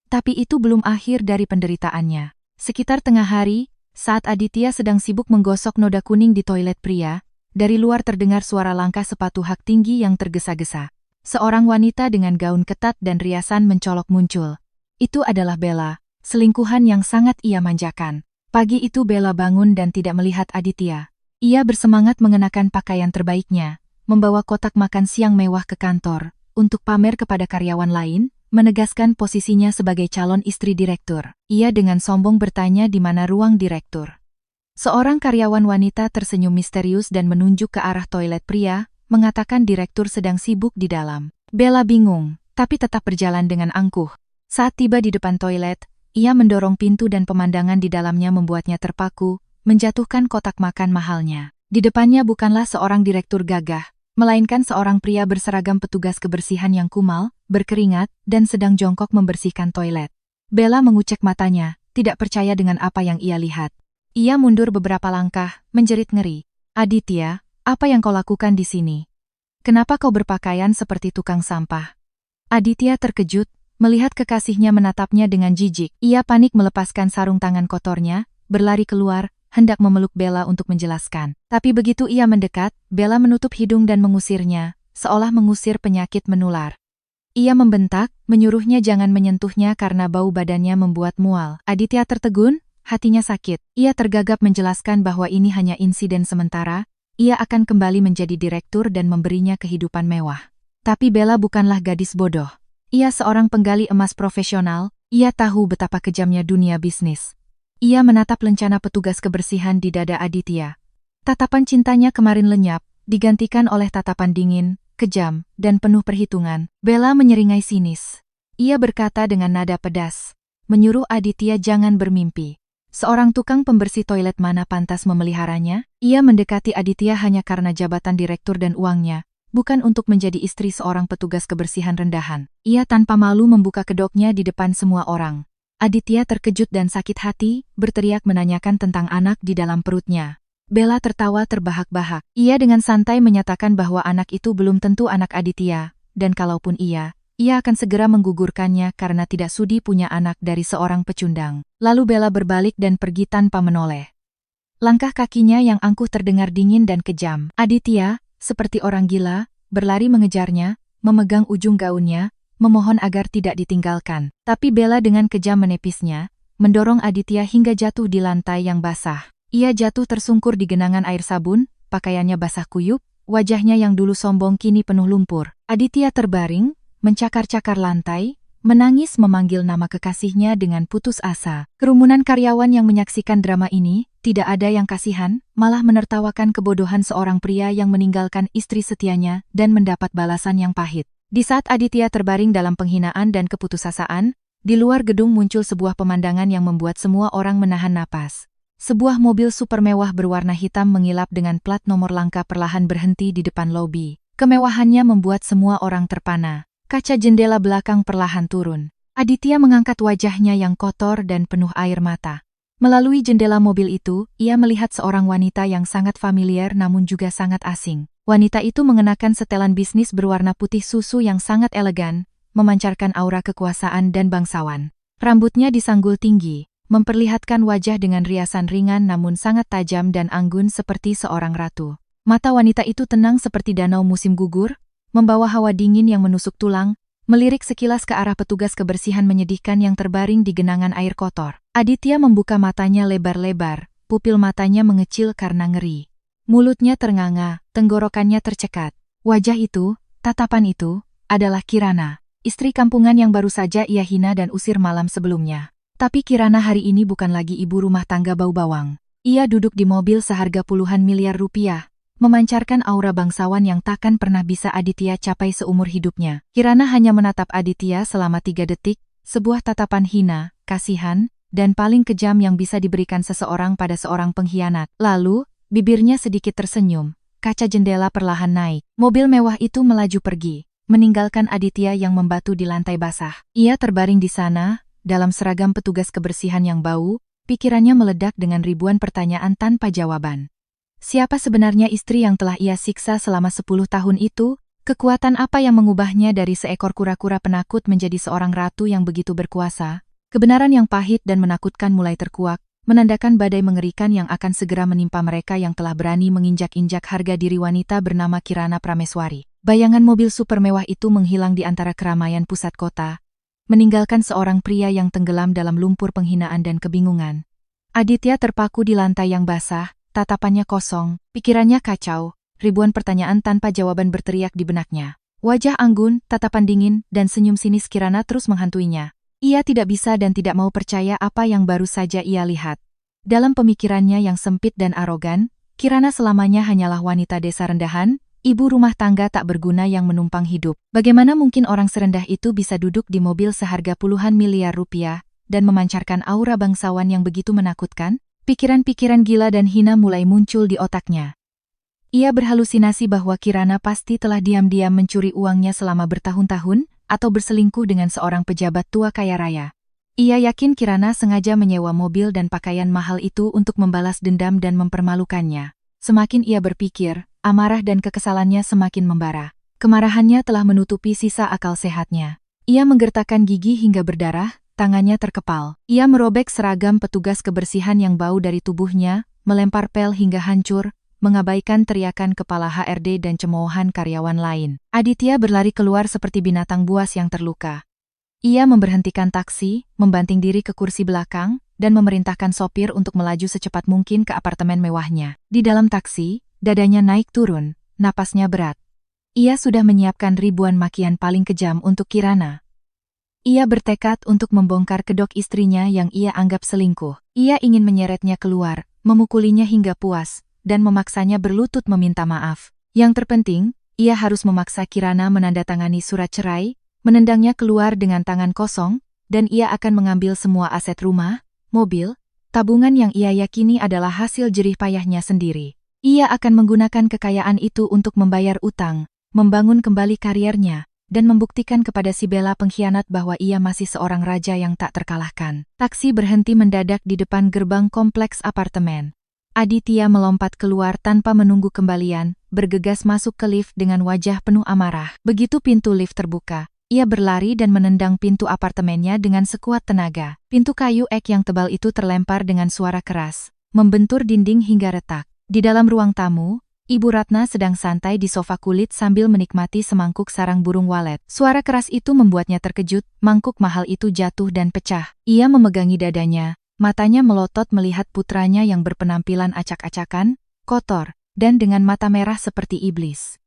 Tapi itu belum akhir dari penderitaannya. Sekitar tengah hari, saat Aditya sedang sibuk menggosok noda kuning di toilet pria, dari luar terdengar suara langkah sepatu hak tinggi yang tergesa-gesa. Seorang wanita dengan gaun ketat dan riasan mencolok muncul. Itu adalah Bella, selingkuhan yang sangat ia manjakan. Pagi itu Bella bangun dan tidak melihat Aditya. Ia bersemangat mengenakan pakaian terbaiknya, membawa kotak makan siang mewah ke kantor, untuk pamer kepada karyawan lain, menegaskan posisinya sebagai calon istri direktur. Ia dengan sombong bertanya di mana ruang direktur. Seorang karyawan wanita tersenyum misterius dan menunjuk ke arah toilet pria, mengatakan direktur sedang sibuk di dalam. Bella bingung, tapi tetap berjalan dengan angkuh. Saat tiba di depan toilet, ia mendorong pintu dan pemandangan di dalamnya membuatnya terpaku, menjatuhkan kotak makan mahalnya. Di depannya bukanlah seorang direktur gagah, melainkan seorang pria berseragam petugas kebersihan yang kumal, berkeringat, dan sedang jongkok membersihkan toilet. Bella mengucek matanya, tidak percaya dengan apa yang ia lihat. Ia mundur beberapa langkah, menjerit ngeri. Aditya, apa yang kau lakukan di sini? Kenapa kau berpakaian seperti tukang sampah? Aditya terkejut, melihat kekasihnya menatapnya dengan jijik. Ia panik melepaskan sarung tangan kotornya, berlari keluar, hendak memeluk Bella untuk menjelaskan. Tapi begitu ia mendekat, Bella menutup hidung dan mengusirnya, seolah mengusir penyakit menular. Ia membentak, menyuruhnya jangan menyentuhnya karena bau badannya membuat mual. Aditya tertegun, hatinya sakit. Ia tergagap menjelaskan bahwa ini hanya insiden sementara, ia akan kembali menjadi direktur dan memberinya kehidupan mewah. Tapi Bella bukanlah gadis bodoh. Ia seorang penggali emas profesional, ia tahu betapa kejamnya dunia bisnis. Ia menatap lencana petugas kebersihan di dada Aditya. Tatapan cintanya kemarin lenyap, digantikan oleh tatapan dingin, kejam, dan penuh perhitungan. Bella menyeringai sinis. Ia berkata dengan nada pedas, menyuruh Aditya jangan bermimpi. Seorang tukang pembersih toilet mana pantas memeliharanya? Ia mendekati Aditya hanya karena jabatan direktur dan uangnya, bukan untuk menjadi istri seorang petugas kebersihan rendahan. Ia tanpa malu membuka kedoknya di depan semua orang. Aditya terkejut dan sakit hati, berteriak menanyakan tentang anak di dalam perutnya. Bella tertawa terbahak-bahak. Ia dengan santai menyatakan bahwa anak itu belum tentu anak Aditya, dan kalaupun ia akan segera menggugurkannya karena tidak sudi punya anak dari seorang pecundang. Lalu Bella berbalik dan pergi tanpa menoleh. Langkah kakinya yang angkuh terdengar dingin dan kejam. Aditya, seperti orang gila, berlari mengejarnya, memegang ujung gaunnya, memohon agar tidak ditinggalkan. Tapi Bella dengan kejam menepisnya, mendorong Aditya hingga jatuh di lantai yang basah. Ia jatuh tersungkur di genangan air sabun, pakaiannya basah kuyup, wajahnya yang dulu sombong kini penuh lumpur. Aditya terbaring, mencakar-cakar lantai, menangis memanggil nama kekasihnya dengan putus asa. Kerumunan karyawan yang menyaksikan drama ini, tidak ada yang kasihan, malah menertawakan kebodohan seorang pria yang meninggalkan istri setianya dan mendapat balasan yang pahit. Di saat Aditya terbaring dalam penghinaan dan keputusasaan, di luar gedung muncul sebuah pemandangan yang membuat semua orang menahan napas. Sebuah mobil super mewah berwarna hitam mengilap dengan plat nomor langka perlahan berhenti di depan lobi. Kemewahannya membuat semua orang terpana. Kaca jendela belakang perlahan turun. Aditya mengangkat wajahnya yang kotor dan penuh air mata. Melalui jendela mobil itu, ia melihat seorang wanita yang sangat familiar namun juga sangat asing. Wanita itu mengenakan setelan bisnis berwarna putih susu yang sangat elegan, memancarkan aura kekuasaan dan bangsawan. Rambutnya disanggul tinggi, memperlihatkan wajah dengan riasan ringan namun sangat tajam dan anggun seperti seorang ratu. Mata wanita itu tenang seperti danau musim gugur, membawa hawa dingin yang menusuk tulang, melirik sekilas ke arah petugas kebersihan menyedihkan yang terbaring di genangan air kotor. Aditya membuka matanya lebar-lebar, pupil matanya mengecil karena ngeri. Mulutnya ternganga, tenggorokannya tercekat. Wajah itu, tatapan itu, adalah Kirana, istri kampungan yang baru saja ia hina dan usir malam sebelumnya. Tapi Kirana hari ini bukan lagi ibu rumah tangga bau bawang. Ia duduk di mobil seharga puluhan miliar rupiah, memancarkan aura bangsawan yang takkan pernah bisa Aditya capai seumur hidupnya. Kirana hanya menatap Aditya selama 3 detik, sebuah tatapan hina, kasihan, dan paling kejam yang bisa diberikan seseorang pada seorang pengkhianat. Lalu, bibirnya sedikit tersenyum, kaca jendela perlahan naik. Mobil mewah itu melaju pergi, meninggalkan Aditya yang membatu di lantai basah. Ia terbaring di sana, dalam seragam petugas kebersihan yang bau, pikirannya meledak dengan ribuan pertanyaan tanpa jawaban. Siapa sebenarnya istri yang telah ia siksa selama 10 tahun itu? Kekuatan apa yang mengubahnya dari seekor kura-kura penakut menjadi seorang ratu yang begitu berkuasa? Kebenaran yang pahit dan menakutkan mulai terkuak, menandakan badai mengerikan yang akan segera menimpa mereka yang telah berani menginjak-injak harga diri wanita bernama Kirana Prameswari. Bayangan mobil super mewah itu menghilang di antara keramaian pusat kota, meninggalkan seorang pria yang tenggelam dalam lumpur penghinaan dan kebingungan. Aditya terpaku di lantai yang basah, tatapannya kosong, pikirannya kacau, ribuan pertanyaan tanpa jawaban berteriak di benaknya. Wajah anggun, tatapan dingin, dan senyum sinis Kirana terus menghantuinya. Ia tidak bisa dan tidak mau percaya apa yang baru saja ia lihat. Dalam pemikirannya yang sempit dan arogan, Kirana selamanya hanyalah wanita desa rendahan, ibu rumah tangga tak berguna yang menumpang hidup. Bagaimana mungkin orang serendah itu bisa duduk di mobil seharga puluhan miliar rupiah, dan memancarkan aura bangsawan yang begitu menakutkan? Pikiran-pikiran gila dan hina mulai muncul di otaknya. Ia berhalusinasi bahwa Kirana pasti telah diam-diam mencuri uangnya selama bertahun-tahun, atau berselingkuh dengan seorang pejabat tua kaya raya. Ia yakin Kirana sengaja menyewa mobil dan pakaian mahal itu untuk membalas dendam dan mempermalukannya. Semakin ia berpikir, amarah dan kekesalannya semakin membara. Kemarahannya telah menutupi sisa akal sehatnya. Ia menggertakkan gigi hingga berdarah, tangannya terkepal. Ia merobek seragam petugas kebersihan yang bau dari tubuhnya, melempar pel hingga hancur, mengabaikan teriakan kepala HRD dan cemoohan karyawan lain. Aditya berlari keluar seperti binatang buas yang terluka. Ia memberhentikan taksi, membanting diri ke kursi belakang, dan memerintahkan sopir untuk melaju secepat mungkin ke apartemen mewahnya. Di dalam taksi, dadanya naik turun, napasnya berat. Ia sudah menyiapkan ribuan makian paling kejam untuk Kirana. Ia bertekad untuk membongkar kedok istrinya yang ia anggap selingkuh. Ia ingin menyeretnya keluar, memukulinya hingga puas, dan memaksanya berlutut meminta maaf. Yang terpenting, ia harus memaksa Kirana menandatangani surat cerai, menendangnya keluar dengan tangan kosong, dan ia akan mengambil semua aset rumah, mobil, tabungan yang ia yakini adalah hasil jerih payahnya sendiri. Ia akan menggunakan kekayaan itu untuk membayar utang, membangun kembali kariernya, dan membuktikan kepada si Bella pengkhianat bahwa ia masih seorang raja yang tak terkalahkan. Taksi berhenti mendadak di depan gerbang kompleks apartemen. Aditya melompat keluar tanpa menunggu kembalian, bergegas masuk ke lift dengan wajah penuh amarah. Begitu pintu lift terbuka, ia berlari dan menendang pintu apartemennya dengan sekuat tenaga. Pintu kayu ek yang tebal itu terlempar dengan suara keras, membentur dinding hingga retak. Di dalam ruang tamu, Ibu Ratna sedang santai di sofa kulit sambil menikmati semangkuk sarang burung walet. Suara keras itu membuatnya terkejut, mangkuk mahal itu jatuh dan pecah. Ia memegangi dadanya. Matanya melotot melihat putranya yang berpenampilan acak-acakan, kotor, dan dengan mata merah seperti iblis.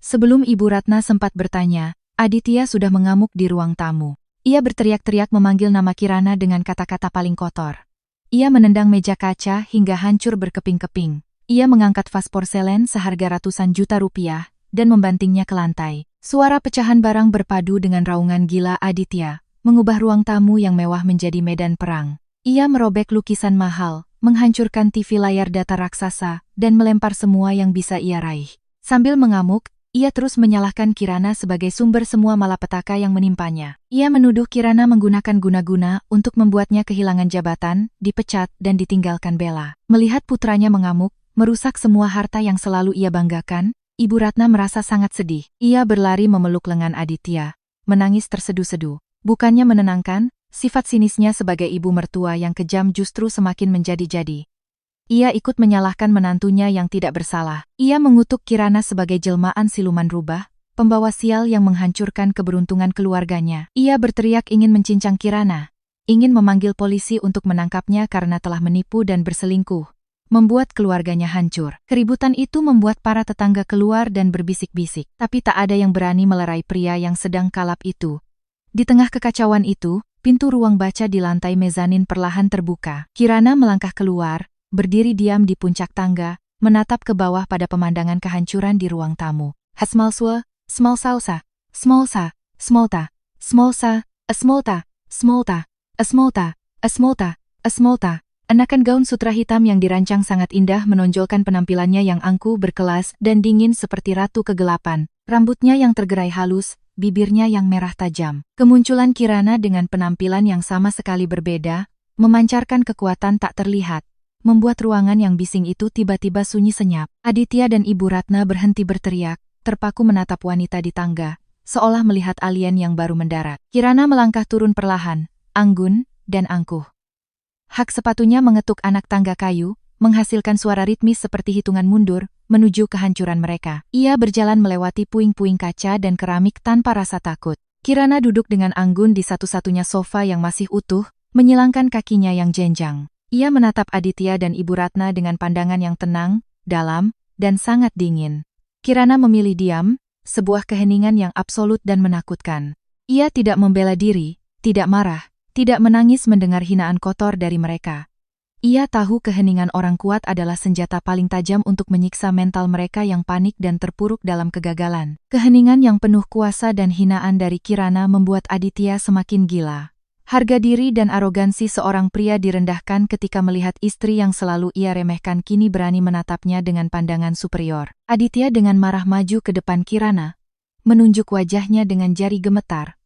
Sebelum Ibu Ratna sempat bertanya, Aditya sudah mengamuk di ruang tamu. Ia berteriak-teriak memanggil nama Kirana dengan kata-kata paling kotor. Ia menendang meja kaca hingga hancur berkeping-keping. Ia mengangkat vas porselen seharga ratusan juta rupiah, dan membantingnya ke lantai. Suara pecahan barang berpadu dengan raungan gila Aditya, mengubah ruang tamu yang mewah menjadi medan perang. Ia merobek lukisan mahal, menghancurkan TV layar data raksasa, dan melempar semua yang bisa ia raih. Sambil mengamuk, ia terus menyalahkan Kirana sebagai sumber semua malapetaka yang menimpanya. Ia menuduh Kirana menggunakan guna-guna untuk membuatnya kehilangan jabatan, dipecat, dan ditinggalkan Bella. Melihat putranya mengamuk, merusak semua harta yang selalu ia banggakan, Ibu Ratna merasa sangat sedih. Ia berlari memeluk lengan Aditya, menangis terseduh-seduh. Bukannya menenangkan, sifat sinisnya sebagai ibu mertua yang kejam justru semakin menjadi-jadi. Ia ikut menyalahkan menantunya yang tidak bersalah. Ia mengutuk Kirana sebagai jelmaan siluman rubah, pembawa sial yang menghancurkan keberuntungan keluarganya. Ia berteriak ingin mencincang Kirana, ingin memanggil polisi untuk menangkapnya karena telah menipu dan berselingkuh, membuat keluarganya hancur. Keributan itu membuat para tetangga keluar dan berbisik-bisik, tapi tak ada yang berani melerai pria yang sedang kalap itu. Di tengah kekacauan itu, pintu ruang baca di lantai mezanin perlahan terbuka. Kirana melangkah keluar, berdiri diam di puncak tangga, menatap ke bawah pada pemandangan kehancuran di ruang tamu. Hasmalswa, smalsausa, smolsa, smolta, smolsa, asmolta, smolta, asmolta, asmolta, asmolta, Enakan gaun sutra hitam yang dirancang sangat indah menonjolkan penampilannya yang angkuh berkelas dan dingin seperti ratu kegelapan. Rambutnya yang tergerai halus, bibirnya yang merah tajam. Kemunculan Kirana dengan penampilan yang sama sekali berbeda, memancarkan kekuatan tak terlihat, membuat ruangan yang bising itu tiba-tiba sunyi senyap. Aditya dan Ibu Ratna berhenti berteriak, terpaku menatap wanita di tangga, seolah melihat alien yang baru mendarat. Kirana melangkah turun perlahan, anggun, dan angkuh. Hak sepatunya mengetuk anak tangga kayu, menghasilkan suara ritmis seperti hitungan mundur, menuju kehancuran mereka. Ia berjalan melewati puing-puing kaca dan keramik tanpa rasa takut. Kirana duduk dengan anggun di satu-satunya sofa yang masih utuh, menyilangkan kakinya yang jenjang. Ia menatap Aditya dan Ibu Ratna dengan pandangan yang tenang, dalam, dan sangat dingin. Kirana memilih diam, sebuah keheningan yang absolut dan menakutkan. Ia tidak membela diri, tidak marah, tidak menangis mendengar hinaan kotor dari mereka. Ia tahu keheningan orang kuat adalah senjata paling tajam untuk menyiksa mental mereka yang panik dan terpuruk dalam kegagalan. Keheningan yang penuh kuasa dan hinaan dari Kirana membuat Aditya semakin gila. Harga diri dan arogansi seorang pria direndahkan ketika melihat istri yang selalu ia remehkan kini berani menatapnya dengan pandangan superior. Aditya dengan marah maju ke depan Kirana, menunjuk wajahnya dengan jari gemetar,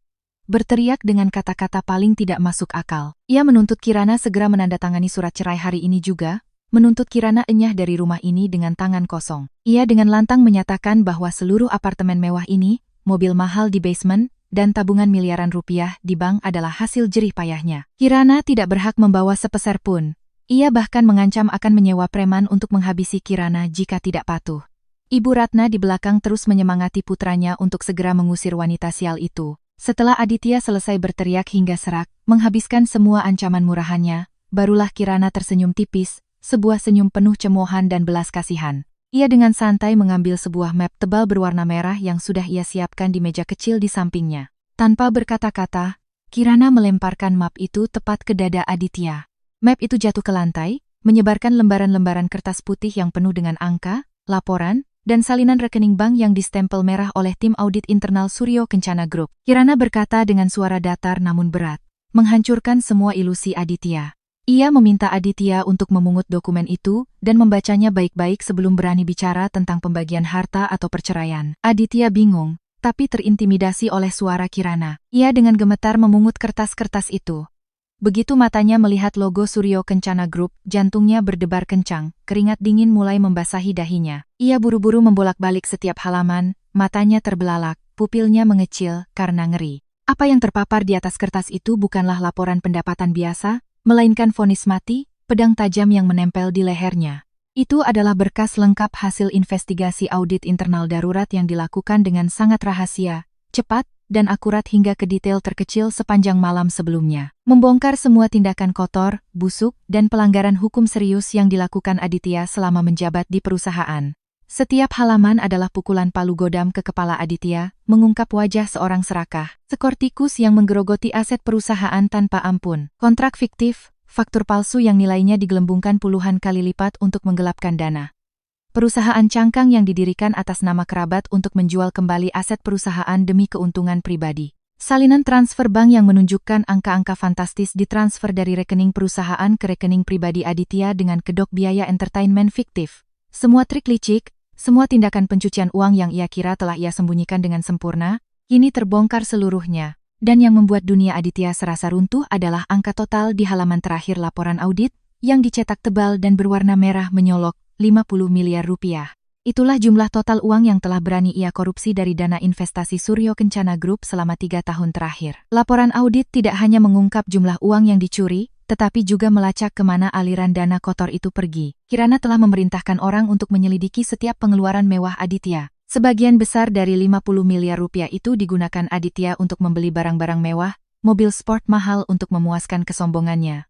berteriak dengan kata-kata paling tidak masuk akal. Ia menuntut Kirana segera menandatangani surat cerai hari ini juga, menuntut Kirana enyah dari rumah ini dengan tangan kosong. Ia dengan lantang menyatakan bahwa seluruh apartemen mewah ini, mobil mahal di basement, dan tabungan miliaran rupiah di bank adalah hasil jerih payahnya. Kirana tidak berhak membawa sepeser pun. Ia bahkan mengancam akan menyewa preman untuk menghabisi Kirana jika tidak patuh. Ibu Ratna di belakang terus menyemangati putranya untuk segera mengusir wanita sial itu. Setelah Aditya selesai berteriak hingga serak, menghabiskan semua ancaman murahannya, barulah Kirana tersenyum tipis, sebuah senyum penuh cemoohan dan belas kasihan. Ia dengan santai mengambil sebuah map tebal berwarna merah yang sudah ia siapkan di meja kecil di sampingnya. Tanpa berkata-kata, Kirana melemparkan map itu tepat ke dada Aditya. Map itu jatuh ke lantai, menyebarkan lembaran-lembaran kertas putih yang penuh dengan angka, laporan, dan salinan rekening bank yang distempel merah oleh tim audit internal Suryo Kencana Group. Kirana berkata dengan suara datar namun berat, menghancurkan semua ilusi Aditya. Ia meminta Aditya untuk memungut dokumen itu dan membacanya baik-baik sebelum berani bicara tentang pembagian harta atau perceraian. Aditya bingung, tapi terintimidasi oleh suara Kirana. Ia dengan gemetar memungut kertas-kertas itu. Begitu matanya melihat logo Suryo Kencana Group, jantungnya berdebar kencang, keringat dingin mulai membasahi dahinya. Ia buru-buru membolak-balik setiap halaman, matanya terbelalak, pupilnya mengecil karena ngeri. Apa yang terpapar di atas kertas itu bukanlah laporan pendapatan biasa, melainkan vonis mati, pedang tajam yang menempel di lehernya. Itu adalah berkas lengkap hasil investigasi audit internal darurat yang dilakukan dengan sangat rahasia, cepat, dan akurat hingga ke detail terkecil sepanjang malam sebelumnya. Membongkar semua tindakan kotor, busuk, dan pelanggaran hukum serius yang dilakukan Aditya selama menjabat di perusahaan. Setiap halaman adalah pukulan palu godam ke kepala Aditya, mengungkap wajah seorang serakah, seekor tikus yang menggerogoti aset perusahaan tanpa ampun. Kontrak fiktif, faktur palsu yang nilainya digelembungkan puluhan kali lipat untuk menggelapkan dana. Perusahaan cangkang yang didirikan atas nama kerabat untuk menjual kembali aset perusahaan demi keuntungan pribadi. Salinan transfer bank yang menunjukkan angka-angka fantastis ditransfer dari rekening perusahaan ke rekening pribadi Aditya dengan kedok biaya entertainment fiktif. Semua trik licik, semua tindakan pencucian uang yang ia kira telah ia sembunyikan dengan sempurna, kini terbongkar seluruhnya. Dan yang membuat dunia Aditya serasa runtuh adalah angka total di halaman terakhir laporan audit, yang dicetak tebal dan berwarna merah menyolok, 50 miliar rupiah. Itulah jumlah total uang yang telah berani ia korupsi dari dana investasi Suryo Kencana Group selama 3 tahun terakhir. Laporan audit tidak hanya mengungkap jumlah uang yang dicuri, tetapi juga melacak kemana aliran dana kotor itu pergi. Kirana telah memerintahkan orang untuk menyelidiki setiap pengeluaran mewah Aditya. Sebagian besar dari 50 miliar rupiah itu digunakan Aditya untuk membeli barang-barang mewah, mobil sport mahal untuk memuaskan kesombongannya.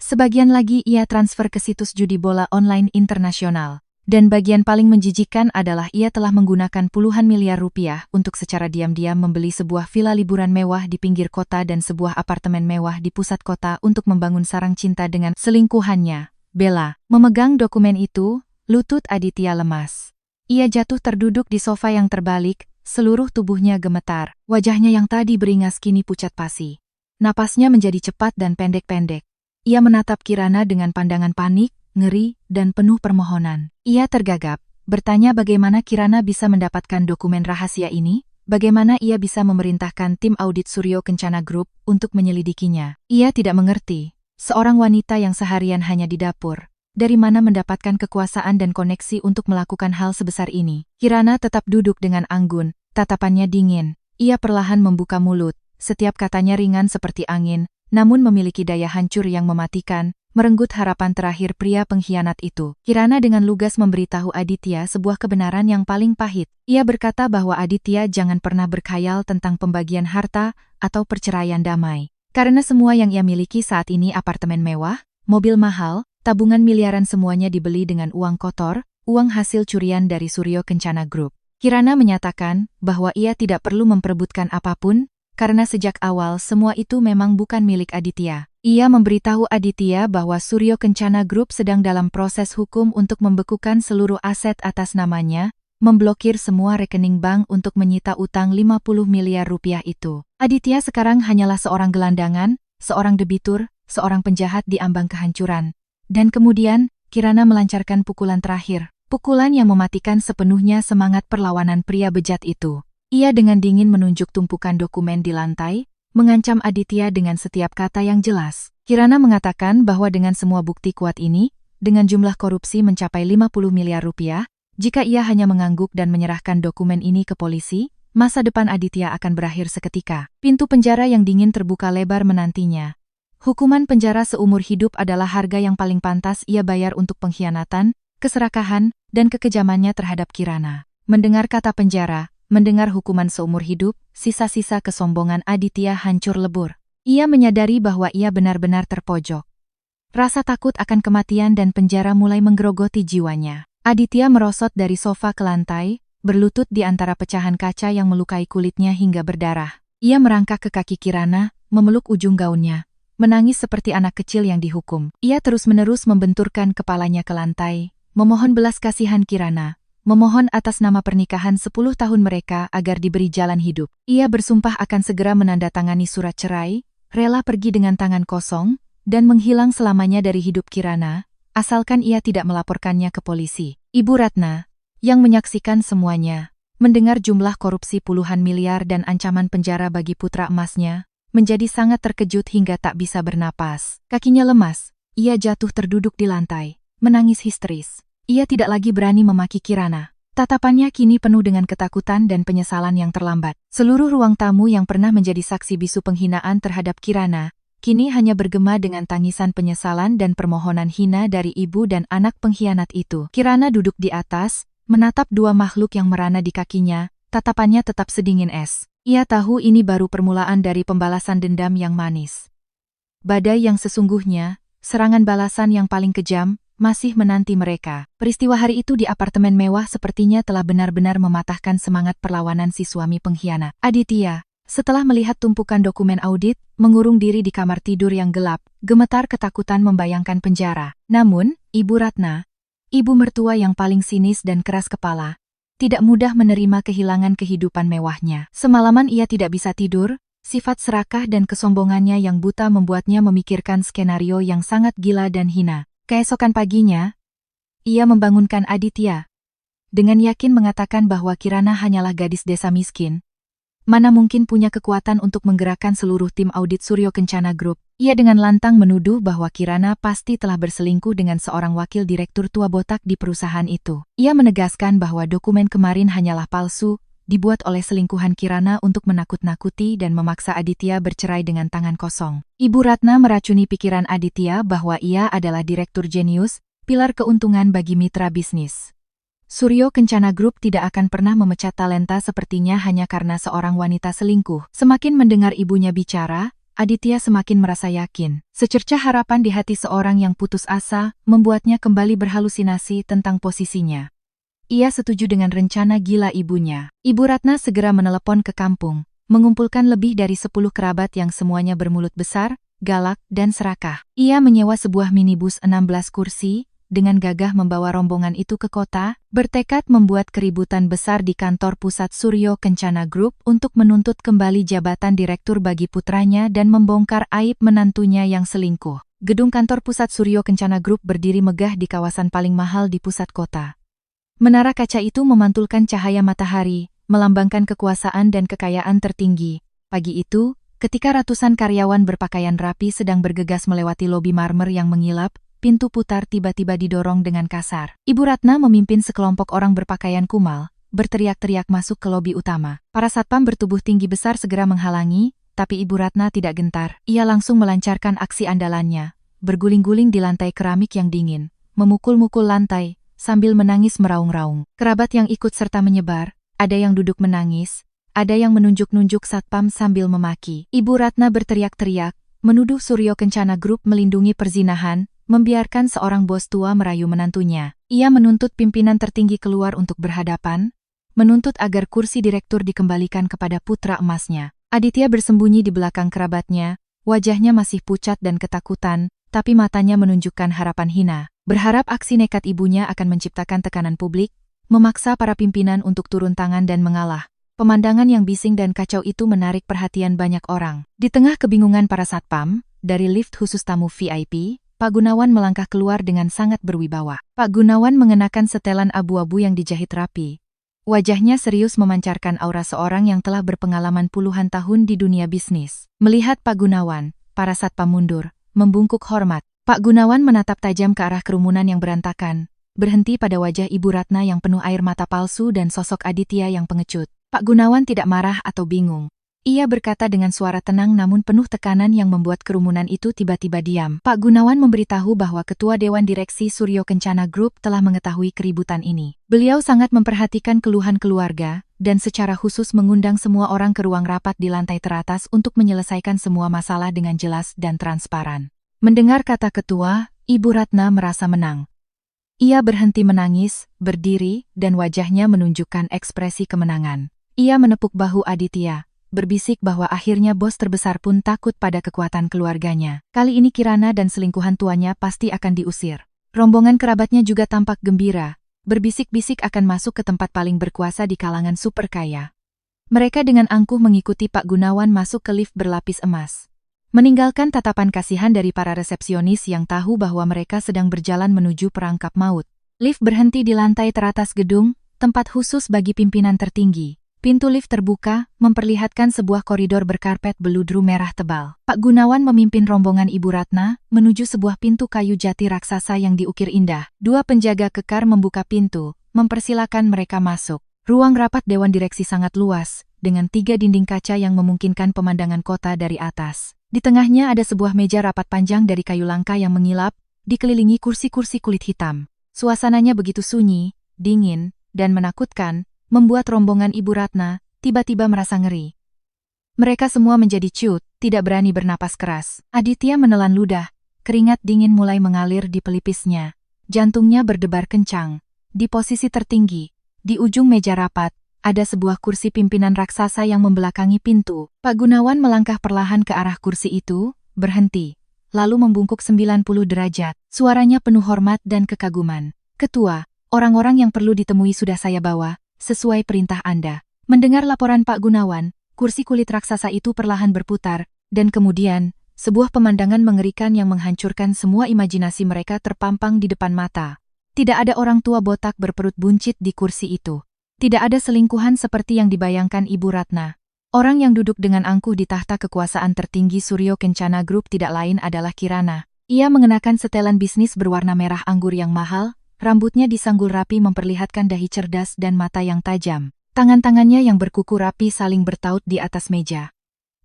Sebagian lagi ia transfer ke situs judi bola online internasional. Dan bagian paling menjijikkan adalah ia telah menggunakan puluhan miliar rupiah untuk secara diam-diam membeli sebuah villa liburan mewah di pinggir kota dan sebuah apartemen mewah di pusat kota untuk membangun sarang cinta dengan selingkuhannya, Bella. Memegang dokumen itu, lutut Aditya lemas. Ia jatuh terduduk di sofa yang terbalik, seluruh tubuhnya gemetar. Wajahnya yang tadi beringas kini pucat pasi. Napasnya menjadi cepat dan pendek-pendek. Ia menatap Kirana dengan pandangan panik, ngeri, dan penuh permohonan. Ia tergagap, bertanya bagaimana Kirana bisa mendapatkan dokumen rahasia ini, bagaimana ia bisa memerintahkan tim audit Suryo Kencana Group untuk menyelidikinya. Ia tidak mengerti, seorang wanita yang seharian hanya di dapur, dari mana mendapatkan kekuasaan dan koneksi untuk melakukan hal sebesar ini. Kirana tetap duduk dengan anggun, tatapannya dingin. Ia perlahan membuka mulut, setiap katanya ringan seperti angin, namun memiliki daya hancur yang mematikan, merenggut harapan terakhir pria pengkhianat itu. Kirana dengan lugas memberitahu Aditya sebuah kebenaran yang paling pahit. Ia berkata bahwa Aditya jangan pernah berkhayal tentang pembagian harta atau perceraian damai. Karena semua yang ia miliki saat ini apartemen mewah, mobil mahal, tabungan miliaran semuanya dibeli dengan uang kotor, uang hasil curian dari Suryo Kencana Group. Kirana menyatakan bahwa ia tidak perlu memperebutkan apapun, karena sejak awal semua itu memang bukan milik Aditya. Ia memberitahu Aditya bahwa Suryo Kencana Group sedang dalam proses hukum untuk membekukan seluruh aset atas namanya, memblokir semua rekening bank untuk menyita utang 50 miliar rupiah itu. Aditya sekarang hanyalah seorang gelandangan, seorang debitur, seorang penjahat di ambang kehancuran. Dan kemudian, Kirana melancarkan pukulan terakhir, pukulan yang mematikan sepenuhnya semangat perlawanan pria bejat itu. Ia dengan dingin menunjuk tumpukan dokumen di lantai, mengancam Aditya dengan setiap kata yang jelas. Kirana mengatakan bahwa dengan semua bukti kuat ini, dengan jumlah korupsi mencapai 50 miliar rupiah, jika ia hanya mengangguk dan menyerahkan dokumen ini ke polisi, masa depan Aditya akan berakhir seketika. Pintu penjara yang dingin terbuka lebar menantinya. Hukuman penjara seumur hidup adalah harga yang paling pantas ia bayar untuk pengkhianatan, keserakahan, dan kekejamannya terhadap Kirana. Mendengar kata penjara, mendengar hukuman seumur hidup, sisa-sisa kesombongan Aditya hancur lebur. Ia menyadari bahwa ia benar-benar terpojok. Rasa takut akan kematian dan penjara mulai menggerogoti jiwanya. Aditya merosot dari sofa ke lantai, berlutut di antara pecahan kaca yang melukai kulitnya hingga berdarah. Ia merangkak ke kaki Kirana, memeluk ujung gaunnya. Menangis seperti anak kecil yang dihukum. Ia terus-menerus membenturkan kepalanya ke lantai, memohon belas kasihan Kirana, memohon atas nama pernikahan 10 tahun mereka agar diberi jalan hidup. Ia bersumpah akan segera menandatangani surat cerai, rela pergi dengan tangan kosong, dan menghilang selamanya dari hidup Kirana, asalkan ia tidak melaporkannya ke polisi. Ibu Ratna, yang menyaksikan semuanya, mendengar jumlah korupsi puluhan miliar dan ancaman penjara bagi putra emasnya, menjadi sangat terkejut hingga tak bisa bernapas. Kakinya lemas, ia jatuh terduduk di lantai, menangis histeris. Ia tidak lagi berani memaki Kirana. Tatapannya kini penuh dengan ketakutan dan penyesalan yang terlambat. Seluruh ruang tamu yang pernah menjadi saksi bisu penghinaan terhadap Kirana, kini hanya bergema dengan tangisan penyesalan dan permohonan hina dari ibu dan anak pengkhianat itu. Kirana duduk di atas, menatap dua makhluk yang merana di kakinya, tatapannya tetap sedingin es. Ia tahu ini baru permulaan dari pembalasan dendam yang manis. Badai yang sesungguhnya, serangan balasan yang paling kejam, masih menanti mereka. Peristiwa hari itu di apartemen mewah sepertinya telah benar-benar mematahkan semangat perlawanan si suami pengkhianat. Aditya, setelah melihat tumpukan dokumen audit, mengurung diri di kamar tidur yang gelap, gemetar ketakutan membayangkan penjara. Namun, Ibu Ratna, ibu mertua yang paling sinis dan keras kepala, tidak mudah menerima kehilangan kehidupan mewahnya. Semalaman ia tidak bisa tidur, sifat serakah dan kesombongannya yang buta membuatnya memikirkan skenario yang sangat gila dan hina. Keesokan paginya, ia membangunkan Aditya. Dengan yakin mengatakan bahwa Kirana hanyalah gadis desa miskin. Mana mungkin punya kekuatan untuk menggerakkan seluruh tim audit Suryo Kencana Group. Ia dengan lantang menuduh bahwa Kirana pasti telah berselingkuh dengan seorang wakil direktur tua botak di perusahaan itu. Ia menegaskan bahwa dokumen kemarin hanyalah palsu, dibuat oleh selingkuhan Kirana untuk menakut-nakuti dan memaksa Aditya bercerai dengan tangan kosong. Ibu Ratna meracuni pikiran Aditya bahwa ia adalah direktur jenius, pilar keuntungan bagi mitra bisnis. Suryo Kencana Group tidak akan pernah memecat talenta sepertinya hanya karena seorang wanita selingkuh. Semakin mendengar ibunya bicara, Aditya semakin merasa yakin. Secercah harapan di hati seorang yang putus asa, membuatnya kembali berhalusinasi tentang posisinya. Ia setuju dengan rencana gila ibunya. Ibu Ratna segera menelepon ke kampung, mengumpulkan lebih dari 10 kerabat yang semuanya bermulut besar, galak, dan serakah. Ia menyewa sebuah minibus 16 kursi, dengan gagah membawa rombongan itu ke kota, bertekad membuat keributan besar di kantor pusat Suryo Kencana Group untuk menuntut kembali jabatan direktur bagi putranya dan membongkar aib menantunya yang selingkuh. gedung kantor pusat Suryo Kencana Group berdiri megah di kawasan paling mahal di pusat kota. Menara kaca itu memantulkan cahaya matahari, melambangkan kekuasaan dan kekayaan tertinggi. Pagi itu, ketika ratusan karyawan berpakaian rapi sedang bergegas melewati lobi marmer yang mengilap, pintu putar tiba-tiba didorong dengan kasar. Ibu Ratna memimpin sekelompok orang berpakaian kumal, berteriak-teriak masuk ke lobi utama. Para satpam bertubuh tinggi besar segera menghalangi, tapi Ibu Ratna tidak gentar. Ia langsung melancarkan aksi andalannya, berguling-guling di lantai keramik yang dingin, memukul-mukul lantai, sambil menangis meraung-raung. Kerabat yang ikut serta menyebar, ada yang duduk menangis, ada yang menunjuk-nunjuk satpam sambil memaki. Ibu Ratna berteriak-teriak, menuduh Suryo Kencana Group melindungi perzinahan, membiarkan seorang bos tua merayu menantunya. Ia menuntut pimpinan tertinggi keluar untuk berhadapan, menuntut agar kursi direktur dikembalikan kepada putra emasnya. Aditya bersembunyi di belakang kerabatnya, wajahnya masih pucat dan ketakutan, tapi matanya menunjukkan harapan hina. Berharap aksi nekat ibunya akan menciptakan tekanan publik, memaksa para pimpinan untuk turun tangan dan mengalah. Pemandangan yang bising dan kacau itu menarik perhatian banyak orang. Di tengah kebingungan para satpam, dari lift khusus tamu VIP, Pak Gunawan melangkah keluar dengan sangat berwibawa. Pak Gunawan mengenakan setelan abu-abu yang dijahit rapi. Wajahnya serius memancarkan aura seorang yang telah berpengalaman puluhan tahun di dunia bisnis. Melihat Pak Gunawan, para satpam mundur, membungkuk hormat. Pak Gunawan menatap tajam ke arah kerumunan yang berantakan, berhenti pada wajah Ibu Ratna yang penuh air mata palsu dan sosok Aditya yang pengecut. Pak Gunawan tidak marah atau bingung. Ia berkata dengan suara tenang namun penuh tekanan yang membuat kerumunan itu tiba-tiba diam. Pak Gunawan memberitahu bahwa Ketua Dewan Direksi Suryo Kencana Group telah mengetahui keributan ini. Beliau sangat memperhatikan keluhan keluarga, dan secara khusus mengundang semua orang ke ruang rapat di lantai teratas untuk menyelesaikan semua masalah dengan jelas dan transparan. Mendengar kata ketua, Ibu Ratna merasa menang. Ia berhenti menangis, berdiri, dan wajahnya menunjukkan ekspresi kemenangan. Ia menepuk bahu Aditya, berbisik bahwa akhirnya bos terbesar pun takut pada kekuatan keluarganya. Kali ini Kirana dan selingkuhan tuanya pasti akan diusir. Rombongan kerabatnya juga tampak gembira, berbisik-bisik akan masuk ke tempat paling berkuasa di kalangan super kaya. Mereka dengan angkuh mengikuti Pak Gunawan masuk ke lift berlapis emas. Meninggalkan tatapan kasihan dari para resepsionis yang tahu bahwa mereka sedang berjalan menuju perangkap maut. Lift berhenti di lantai teratas gedung, tempat khusus bagi pimpinan tertinggi. Pintu lift terbuka, memperlihatkan sebuah koridor berkarpet beludru merah tebal. Pak Gunawan memimpin rombongan Ibu Ratna menuju sebuah pintu kayu jati raksasa yang diukir indah. Dua penjaga kekar membuka pintu, mempersilakan mereka masuk. Ruang rapat Dewan Direksi sangat luas, dengan 3 dinding kaca yang memungkinkan pemandangan kota dari atas. Di tengahnya ada sebuah meja rapat panjang dari kayu langka yang mengilap, dikelilingi kursi-kursi kulit hitam. Suasananya begitu sunyi, dingin, dan menakutkan, membuat rombongan Ibu Ratna tiba-tiba merasa ngeri. Mereka semua menjadi cut, tidak berani bernapas keras. Aditya menelan ludah, keringat dingin mulai mengalir di pelipisnya. Jantungnya berdebar kencang. Di posisi tertinggi, di ujung meja rapat, ada sebuah kursi pimpinan raksasa yang membelakangi pintu. Pak Gunawan melangkah perlahan ke arah kursi itu, berhenti, lalu membungkuk 90 derajat. Suaranya penuh hormat dan kekaguman. Ketua, orang-orang yang perlu ditemui sudah saya bawa, sesuai perintah Anda. Mendengar laporan Pak Gunawan, kursi kulit raksasa itu perlahan berputar, dan kemudian, sebuah pemandangan mengerikan yang menghancurkan semua imajinasi mereka terpampang di depan mata. Tidak ada orang tua botak berperut buncit di kursi itu. Tidak ada selingkuhan seperti yang dibayangkan Ibu Ratna. Orang yang duduk dengan angkuh di tahta kekuasaan tertinggi Suryo Kencana Group tidak lain adalah Kirana. Ia mengenakan setelan bisnis berwarna merah anggur yang mahal, rambutnya disanggul rapi memperlihatkan dahi cerdas dan mata yang tajam. Tangan-tangannya yang berkuku rapi saling bertaut di atas meja.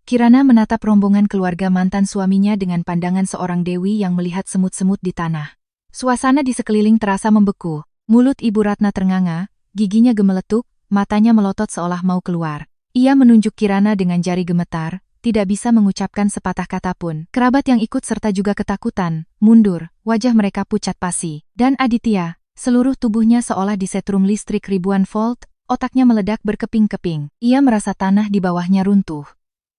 Kirana menatap rombongan keluarga mantan suaminya dengan pandangan seorang dewi yang melihat semut-semut di tanah. Suasana di sekeliling terasa membeku. Mulut Ibu Ratna ternganga, giginya gemeletuk, matanya melotot seolah mau keluar. Ia menunjuk Kirana dengan jari gemetar, tidak bisa mengucapkan sepatah kata pun. Kerabat yang ikut serta juga ketakutan, mundur, wajah mereka pucat pasi. Dan Aditya, seluruh tubuhnya seolah disetrum listrik ribuan volt, otaknya meledak berkeping-keping. Ia merasa tanah di bawahnya runtuh.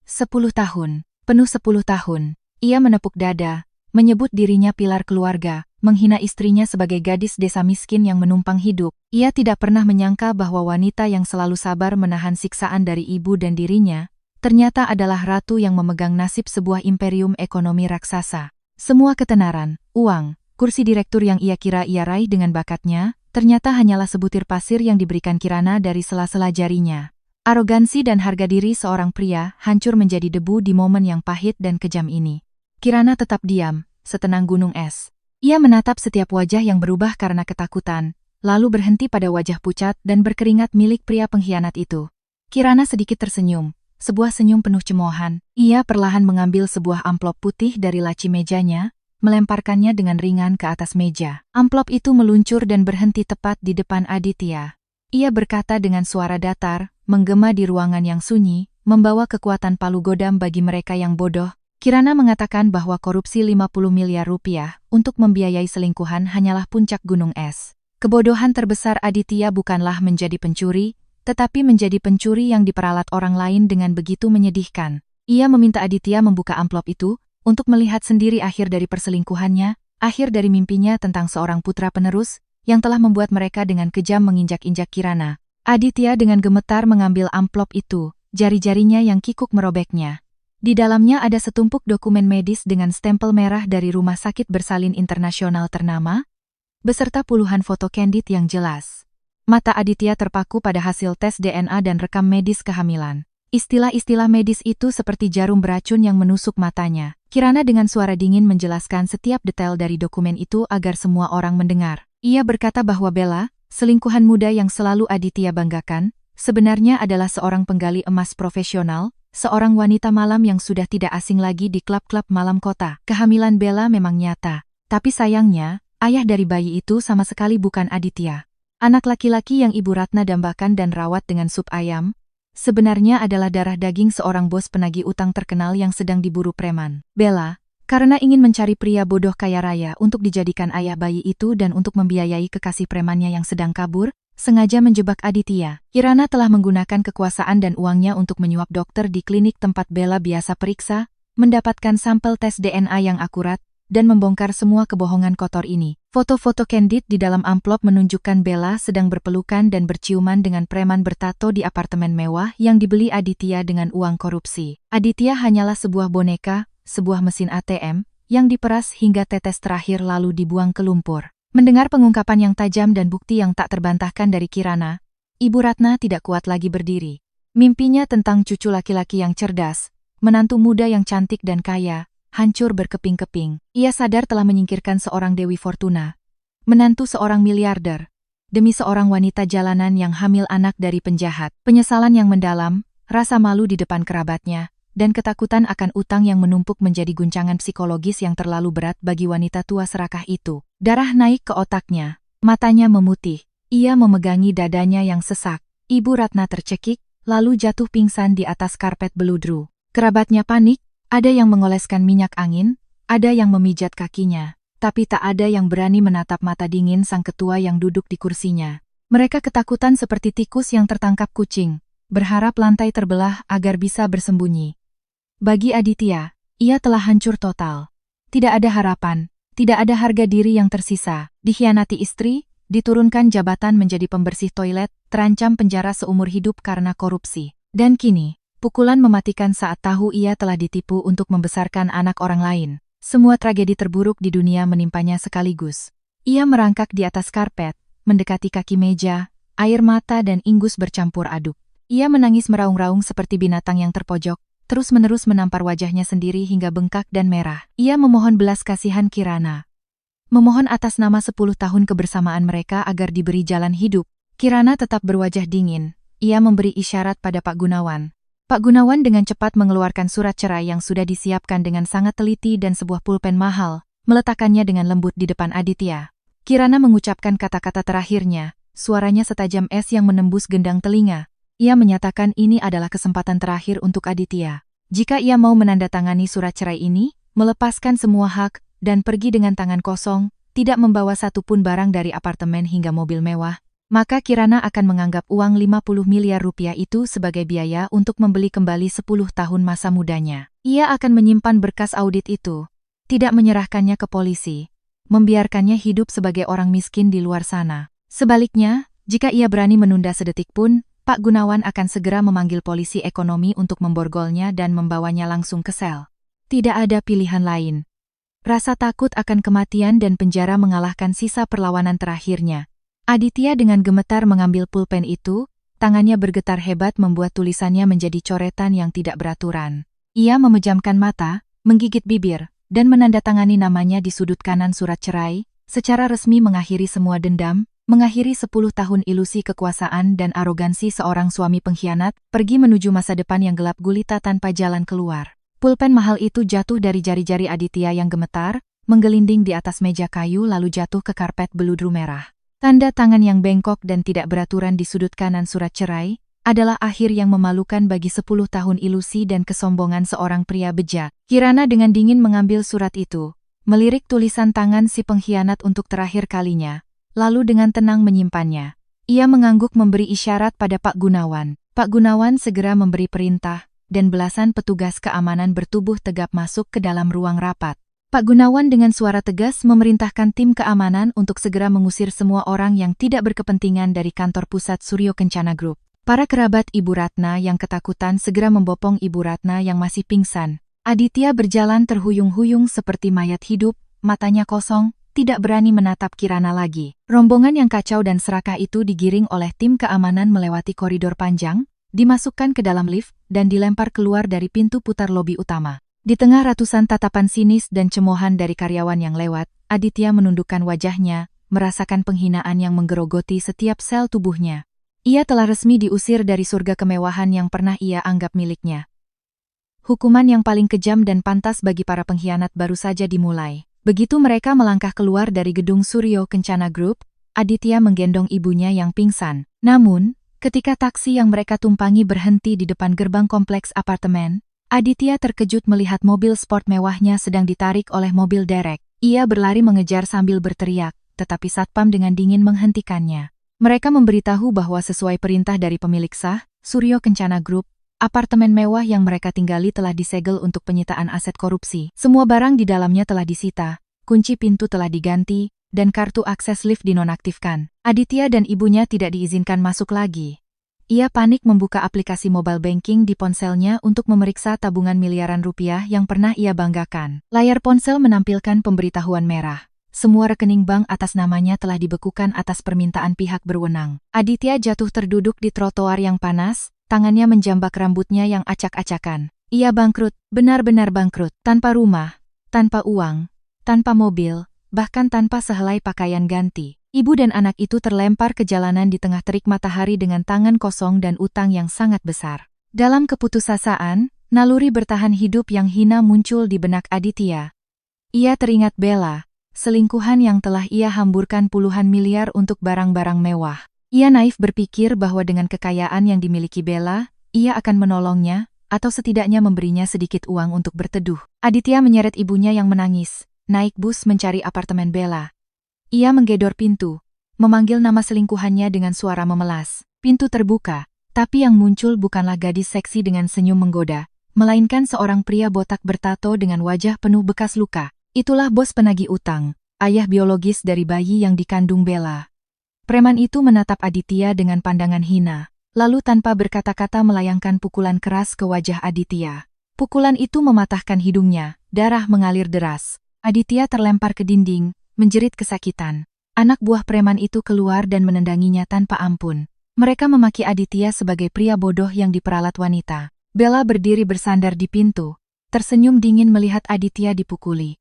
10 tahun, penuh 10 tahun. Ia menepuk dada, menyebut dirinya pilar keluarga, menghina istrinya sebagai gadis desa miskin yang menumpang hidup. Ia tidak pernah menyangka bahwa wanita yang selalu sabar menahan siksaan dari ibu dan dirinya, ternyata adalah ratu yang memegang nasib sebuah imperium ekonomi raksasa. Semua ketenaran, uang, kursi direktur yang ia kira ia raih dengan bakatnya, ternyata hanyalah sebutir pasir yang diberikan Kirana dari sela-sela jarinya. Arogansi dan harga diri seorang pria hancur menjadi debu di momen yang pahit dan kejam ini. Kirana tetap diam, setenang gunung es. Ia menatap setiap wajah yang berubah karena ketakutan, lalu berhenti pada wajah pucat dan berkeringat milik pria pengkhianat itu. Kirana sedikit tersenyum, sebuah senyum penuh cemoohan. Ia perlahan mengambil sebuah amplop putih dari laci mejanya, melemparkannya dengan ringan ke atas meja. Amplop itu meluncur dan berhenti tepat di depan Aditya. Ia berkata dengan suara datar, menggema di ruangan yang sunyi, membawa kekuatan palu godam bagi mereka yang bodoh. Kirana mengatakan bahwa korupsi 50 miliar rupiah untuk membiayai selingkuhan hanyalah puncak gunung es. Kebodohan terbesar Aditya bukanlah menjadi pencuri, tetapi menjadi pencuri yang diperalat orang lain dengan begitu menyedihkan. Ia meminta Aditya membuka amplop itu, untuk melihat sendiri akhir dari perselingkuhannya, akhir dari mimpinya tentang seorang putra penerus, yang telah membuat mereka dengan kejam menginjak-injak Kirana. Aditya dengan gemetar mengambil amplop itu, jari-jarinya yang kikuk merobeknya. Di dalamnya ada setumpuk dokumen medis dengan stempel merah dari rumah sakit bersalin internasional ternama, beserta puluhan foto candid yang jelas. Mata Aditya terpaku pada hasil tes DNA dan rekam medis kehamilan. Istilah-istilah medis itu seperti jarum beracun yang menusuk matanya. Kirana dengan suara dingin menjelaskan setiap detail dari dokumen itu agar semua orang mendengar. Ia berkata bahwa Bella, selingkuhan muda yang selalu Aditya banggakan, sebenarnya adalah seorang penggali emas profesional, seorang wanita malam yang sudah tidak asing lagi di klub-klub malam kota. Kehamilan Bella memang nyata, tapi sayangnya, ayah dari bayi itu sama sekali bukan Aditya. Anak laki-laki yang Ibu Ratna dambakan dan rawat dengan sup ayam, sebenarnya adalah darah daging seorang bos penagih utang terkenal yang sedang diburu preman. Bella, karena ingin mencari pria bodoh kaya raya untuk dijadikan ayah bayi itu dan untuk membiayai kekasih premannya yang sedang kabur, sengaja menjebak Aditya. Kirana telah menggunakan kekuasaan dan uangnya untuk menyuap dokter di klinik tempat Bella biasa periksa, mendapatkan sampel tes DNA yang akurat, dan membongkar semua kebohongan kotor ini. Foto-foto candid di dalam amplop menunjukkan Bella sedang berpelukan dan berciuman dengan preman bertato di apartemen mewah yang dibeli Aditya dengan uang korupsi. Aditya hanyalah sebuah boneka, sebuah mesin ATM, yang diperas hingga tetes terakhir lalu dibuang ke lumpur. Mendengar pengungkapan yang tajam dan bukti yang tak terbantahkan dari Kirana, Ibu Ratna tidak kuat lagi berdiri. Mimpinya tentang cucu laki-laki yang cerdas, menantu muda yang cantik dan kaya, hancur berkeping-keping. Ia sadar telah menyingkirkan seorang Dewi Fortuna, menantu seorang miliarder, demi seorang wanita jalanan yang hamil anak dari penjahat. Penyesalan yang mendalam, rasa malu di depan kerabatnya, dan ketakutan akan utang yang menumpuk menjadi guncangan psikologis yang terlalu berat bagi wanita tua serakah itu. Darah naik ke otaknya, matanya memutih. Ia memegangi dadanya yang sesak. Ibu Ratna tercekik, lalu jatuh pingsan di atas karpet beludru. Kerabatnya panik, ada yang mengoleskan minyak angin, ada yang memijat kakinya, tapi tak ada yang berani menatap mata dingin sang ketua yang duduk di kursinya. Mereka ketakutan seperti tikus yang tertangkap kucing, berharap lantai terbelah agar bisa bersembunyi. Bagi Aditya, ia telah hancur total. Tidak ada harapan, tidak ada harga diri yang tersisa. Dikhianati istri, diturunkan jabatan menjadi pembersih toilet, terancam penjara seumur hidup karena korupsi. Dan kini, pukulan mematikan saat tahu ia telah ditipu untuk membesarkan anak orang lain. Semua tragedi terburuk di dunia menimpanya sekaligus. Ia merangkak di atas karpet, mendekati kaki meja, air mata dan ingus bercampur aduk. Ia menangis meraung-raung seperti binatang yang terpojok, terus-menerus menampar wajahnya sendiri hingga bengkak dan merah. Ia memohon belas kasihan Kirana. Memohon atas nama 10 tahun kebersamaan mereka agar diberi jalan hidup. Kirana tetap berwajah dingin. Ia memberi isyarat pada Pak Gunawan. Pak Gunawan dengan cepat mengeluarkan surat cerai yang sudah disiapkan dengan sangat teliti dan sebuah pulpen mahal, meletakkannya dengan lembut di depan Aditya. Kirana mengucapkan kata-kata terakhirnya, suaranya setajam es yang menembus gendang telinga. Ia menyatakan ini adalah kesempatan terakhir untuk Aditya. Jika ia mau menandatangani surat cerai ini, melepaskan semua hak, dan pergi dengan tangan kosong, tidak membawa satupun barang dari apartemen hingga mobil mewah, maka Kirana akan menganggap uang 50 miliar rupiah itu sebagai biaya untuk membeli kembali 10 tahun masa mudanya. Ia akan menyimpan berkas audit itu, tidak menyerahkannya ke polisi, membiarkannya hidup sebagai orang miskin di luar sana. Sebaliknya, jika ia berani menunda sedetik pun, Pak Gunawan akan segera memanggil polisi ekonomi untuk memborgolnya dan membawanya langsung ke sel. Tidak ada pilihan lain. Rasa takut akan kematian dan penjara mengalahkan sisa perlawanan terakhirnya. Aditya dengan gemetar mengambil pulpen itu, tangannya bergetar hebat membuat tulisannya menjadi coretan yang tidak beraturan. Ia memejamkan mata, menggigit bibir, dan menandatangani namanya di sudut kanan surat cerai, secara resmi mengakhiri semua dendam, mengakhiri 10 tahun ilusi kekuasaan dan arogansi seorang suami pengkhianat, pergi menuju masa depan yang gelap gulita tanpa jalan keluar. Pulpen mahal itu jatuh dari jari-jari Aditya yang gemetar, menggelinding di atas meja kayu lalu jatuh ke karpet beludru merah. Tanda tangan yang bengkok dan tidak beraturan di sudut kanan surat cerai, adalah akhir yang memalukan bagi 10 tahun ilusi dan kesombongan seorang pria bejat. Kirana dengan dingin mengambil surat itu, melirik tulisan tangan si pengkhianat untuk terakhir kalinya, lalu dengan tenang menyimpannya. Ia mengangguk memberi isyarat pada Pak Gunawan. Pak Gunawan segera memberi perintah, dan belasan petugas keamanan bertubuh tegap masuk ke dalam ruang rapat. Pak Gunawan dengan suara tegas memerintahkan tim keamanan untuk segera mengusir semua orang yang tidak berkepentingan dari kantor pusat Suryo Kencana Group. Para kerabat Ibu Ratna yang ketakutan segera membopong Ibu Ratna yang masih pingsan. Aditya berjalan terhuyung-huyung seperti mayat hidup, matanya kosong, tidak berani menatap Kirana lagi. Rombongan yang kacau dan serakah itu digiring oleh tim keamanan melewati koridor panjang, dimasukkan ke dalam lift, dan dilempar keluar dari pintu putar lobi utama. Di tengah ratusan tatapan sinis dan cemoohan dari karyawan yang lewat, Aditya menundukkan wajahnya, merasakan penghinaan yang menggerogoti setiap sel tubuhnya. Ia telah resmi diusir dari surga kemewahan yang pernah ia anggap miliknya. Hukuman yang paling kejam dan pantas bagi para pengkhianat baru saja dimulai. Begitu mereka melangkah keluar dari gedung Suryo Kencana Group, Aditya menggendong ibunya yang pingsan. Namun, ketika taksi yang mereka tumpangi berhenti di depan gerbang kompleks apartemen, Aditya terkejut melihat mobil sport mewahnya sedang ditarik oleh mobil derek. Ia berlari mengejar sambil berteriak, tetapi satpam dengan dingin menghentikannya. Mereka memberitahu bahwa sesuai perintah dari pemilik sah, Suryo Kencana Group, apartemen mewah yang mereka tinggali telah disegel untuk penyitaan aset korupsi. Semua barang di dalamnya telah disita, kunci pintu telah diganti, dan kartu akses lift dinonaktifkan. Aditya dan ibunya tidak diizinkan masuk lagi. Ia panik membuka aplikasi mobile banking di ponselnya untuk memeriksa tabungan miliaran rupiah yang pernah ia banggakan. Layar ponsel menampilkan pemberitahuan merah. Semua rekening bank atas namanya telah dibekukan atas permintaan pihak berwenang. Aditya jatuh terduduk di trotoar yang panas, tangannya menjambak rambutnya yang acak-acakan. Ia bangkrut, benar-benar bangkrut. Tanpa rumah, tanpa uang, tanpa mobil, bahkan tanpa sehelai pakaian ganti. Ibu dan anak itu terlempar ke jalanan di tengah terik matahari dengan tangan kosong dan utang yang sangat besar. Dalam keputusasaan, naluri bertahan hidup yang hina muncul di benak Aditya. Ia teringat Bella, selingkuhan yang telah ia hamburkan puluhan miliar untuk barang-barang mewah. Ia naif berpikir bahwa dengan kekayaan yang dimiliki Bella, ia akan menolongnya, atau setidaknya memberinya sedikit uang untuk berteduh. Aditya menyeret ibunya yang menangis, naik bus mencari apartemen Bella. Ia menggedor pintu, memanggil nama selingkuhannya dengan suara memelas. Pintu terbuka, tapi yang muncul bukanlah gadis seksi dengan senyum menggoda, melainkan seorang pria botak bertato dengan wajah penuh bekas luka. Itulah bos penagih utang, ayah biologis dari bayi yang dikandung Bella. Preman itu menatap Aditya dengan pandangan hina, lalu tanpa berkata-kata melayangkan pukulan keras ke wajah Aditya. Pukulan itu mematahkan hidungnya, darah mengalir deras. Aditya terlempar ke dinding, menjerit kesakitan. Anak buah preman itu keluar dan menendanginya tanpa ampun. Mereka memaki Aditya sebagai pria bodoh yang diperalat wanita. Bella berdiri bersandar di pintu, tersenyum dingin melihat Aditya dipukuli.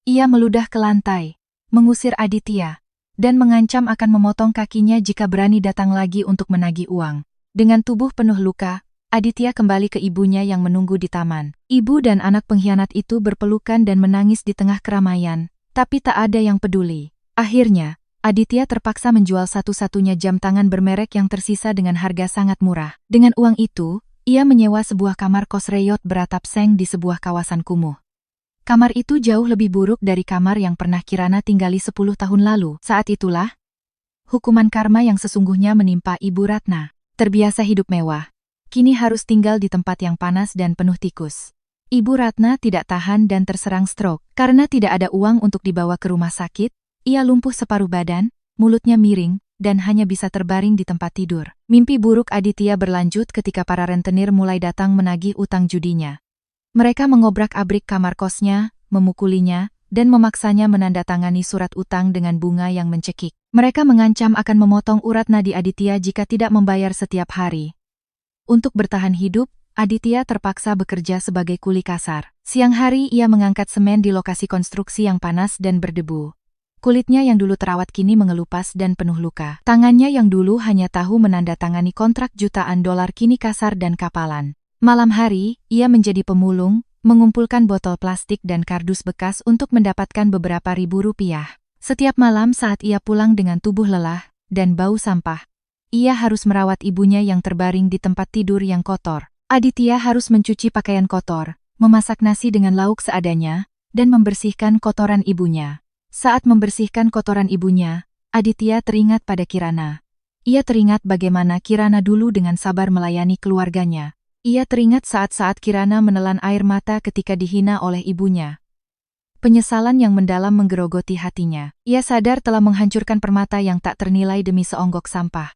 Ia meludah ke lantai, mengusir Aditya, dan mengancam akan memotong kakinya jika berani datang lagi untuk menagih uang. Dengan tubuh penuh luka, Aditya kembali ke ibunya yang menunggu di taman. Ibu dan anak pengkhianat itu berpelukan dan menangis di tengah keramaian. Tapi tak ada yang peduli. Akhirnya, Aditya terpaksa menjual satu-satunya jam tangan bermerek yang tersisa dengan harga sangat murah. Dengan uang itu, ia menyewa sebuah kamar kos reyot beratap seng di sebuah kawasan kumuh. Kamar itu jauh lebih buruk dari kamar yang pernah Kirana tinggali 10 tahun lalu. Saat itulah, hukuman karma yang sesungguhnya menimpa Ibu Ratna. Terbiasa hidup mewah, kini harus tinggal di tempat yang panas dan penuh tikus. Ibu Ratna tidak tahan dan terserang stroke. Karena tidak ada uang untuk dibawa ke rumah sakit, ia lumpuh separuh badan, mulutnya miring, dan hanya bisa terbaring di tempat tidur. Mimpi buruk Aditya berlanjut ketika para rentenir mulai datang menagih utang judinya. Mereka mengobrak-abrik kamar kosnya, memukulinya, dan memaksanya menandatangani surat utang dengan bunga yang mencekik. Mereka mengancam akan memotong urat nadi Aditya jika tidak membayar setiap hari. Untuk bertahan hidup, Aditya terpaksa bekerja sebagai kuli kasar. Siang hari ia mengangkat semen di lokasi konstruksi yang panas dan berdebu. Kulitnya yang dulu terawat kini mengelupas dan penuh luka. Tangannya yang dulu hanya tahu menandatangani kontrak jutaan dolar kini kasar dan kapalan. Malam hari, ia menjadi pemulung, mengumpulkan botol plastik dan kardus bekas untuk mendapatkan beberapa ribu rupiah. Setiap malam saat ia pulang dengan tubuh lelah dan bau sampah, ia harus merawat ibunya yang terbaring di tempat tidur yang kotor. Aditya harus mencuci pakaian kotor, memasak nasi dengan lauk seadanya, dan membersihkan kotoran ibunya. Saat membersihkan kotoran ibunya, Aditya teringat pada Kirana. Ia teringat bagaimana Kirana dulu dengan sabar melayani keluarganya. Ia teringat saat-saat Kirana menelan air mata ketika dihina oleh ibunya. Penyesalan yang mendalam menggerogoti hatinya. Ia sadar telah menghancurkan permata yang tak ternilai demi seonggok sampah.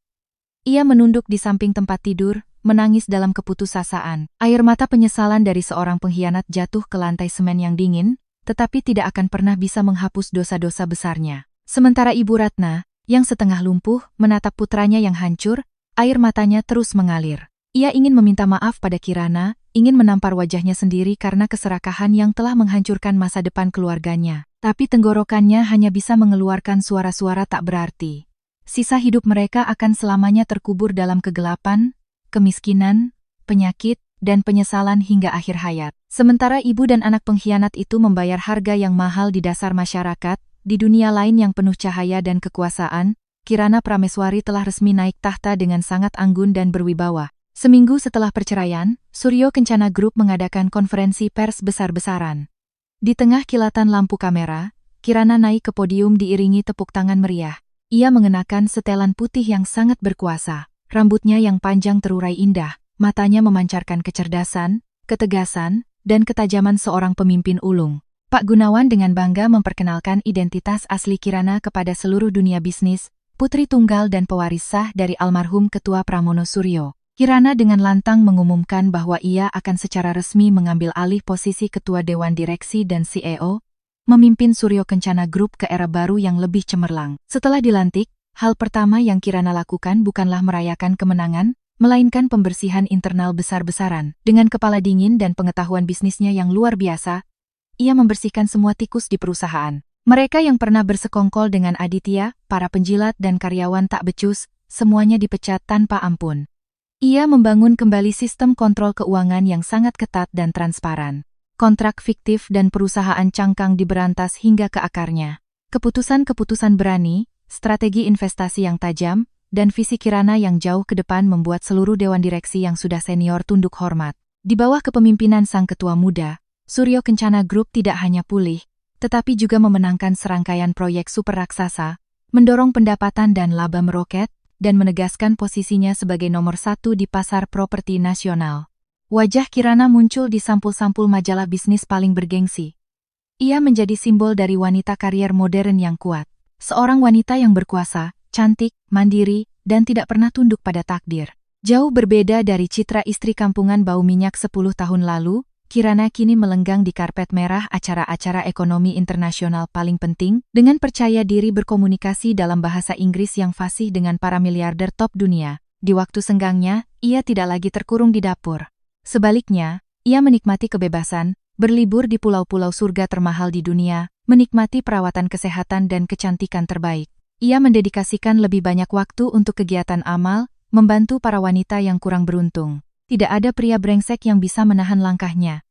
Ia menunduk di samping tempat tidur, menangis dalam keputusasaan. Air mata penyesalan dari seorang pengkhianat jatuh ke lantai semen yang dingin, tetapi tidak akan pernah bisa menghapus dosa-dosa besarnya. Sementara Ibu Ratna, yang setengah lumpuh, menatap putranya yang hancur, air matanya terus mengalir. Ia ingin meminta maaf pada Kirana, ingin menampar wajahnya sendiri karena keserakahan yang telah menghancurkan masa depan keluarganya. Tapi tenggorokannya hanya bisa mengeluarkan suara-suara tak berarti. Sisa hidup mereka akan selamanya terkubur dalam kegelapan, kemiskinan, penyakit, dan penyesalan hingga akhir hayat. Sementara ibu dan anak pengkhianat itu membayar harga yang mahal di dasar masyarakat, di dunia lain yang penuh cahaya dan kekuasaan, Kirana Prameswari telah resmi naik tahta dengan sangat anggun dan berwibawa. Seminggu setelah perceraian, Suryo Kencana Group mengadakan konferensi pers besar-besaran. Di tengah kilatan lampu kamera, Kirana naik ke podium diiringi tepuk tangan meriah. Ia mengenakan setelan putih yang sangat berkuasa, rambutnya yang panjang terurai indah, matanya memancarkan kecerdasan, ketegasan, dan ketajaman seorang pemimpin ulung. Pak Gunawan dengan bangga memperkenalkan identitas asli Kirana kepada seluruh dunia bisnis, putri tunggal dan pewaris sah dari almarhum Ketua Pramono Suryo. Kirana dengan lantang mengumumkan bahwa ia akan secara resmi mengambil alih posisi Ketua Dewan Direksi dan CEO, memimpin Suryo Kencana Group ke era baru yang lebih cemerlang. Setelah dilantik, hal pertama yang Kirana lakukan bukanlah merayakan kemenangan, melainkan pembersihan internal besar-besaran. Dengan kepala dingin dan pengetahuan bisnisnya yang luar biasa, ia membersihkan semua tikus di perusahaan. Mereka yang pernah bersekongkol dengan Aditya, para penjilat dan karyawan tak becus, semuanya dipecat tanpa ampun. Ia membangun kembali sistem kontrol keuangan yang sangat ketat dan transparan. Kontrak fiktif dan perusahaan cangkang diberantas hingga ke akarnya. Keputusan-keputusan berani, strategi investasi yang tajam, dan visi Kirana yang jauh ke depan membuat seluruh dewan direksi yang sudah senior tunduk hormat. Di bawah kepemimpinan sang ketua muda, Suryo Kencana Group tidak hanya pulih, tetapi juga memenangkan serangkaian proyek super raksasa, mendorong pendapatan dan laba meroket, dan menegaskan posisinya sebagai nomor satu di pasar properti nasional. Wajah Kirana muncul di sampul-sampul majalah bisnis paling bergengsi. Ia menjadi simbol dari wanita karier modern yang kuat. Seorang wanita yang berkuasa, cantik, mandiri, dan tidak pernah tunduk pada takdir. Jauh berbeda dari citra istri kampungan bau minyak 10 tahun lalu, Kirana kini melenggang di karpet merah acara-acara ekonomi internasional paling penting, dengan percaya diri berkomunikasi dalam bahasa Inggris yang fasih dengan para miliarder top dunia. Di waktu senggangnya, ia tidak lagi terkurung di dapur. Sebaliknya, ia menikmati kebebasan, berlibur di pulau-pulau surga termahal di dunia, menikmati perawatan kesehatan dan kecantikan terbaik. Ia mendedikasikan lebih banyak waktu untuk kegiatan amal, membantu para wanita yang kurang beruntung. Tidak ada pria brengsek yang bisa menahan langkahnya.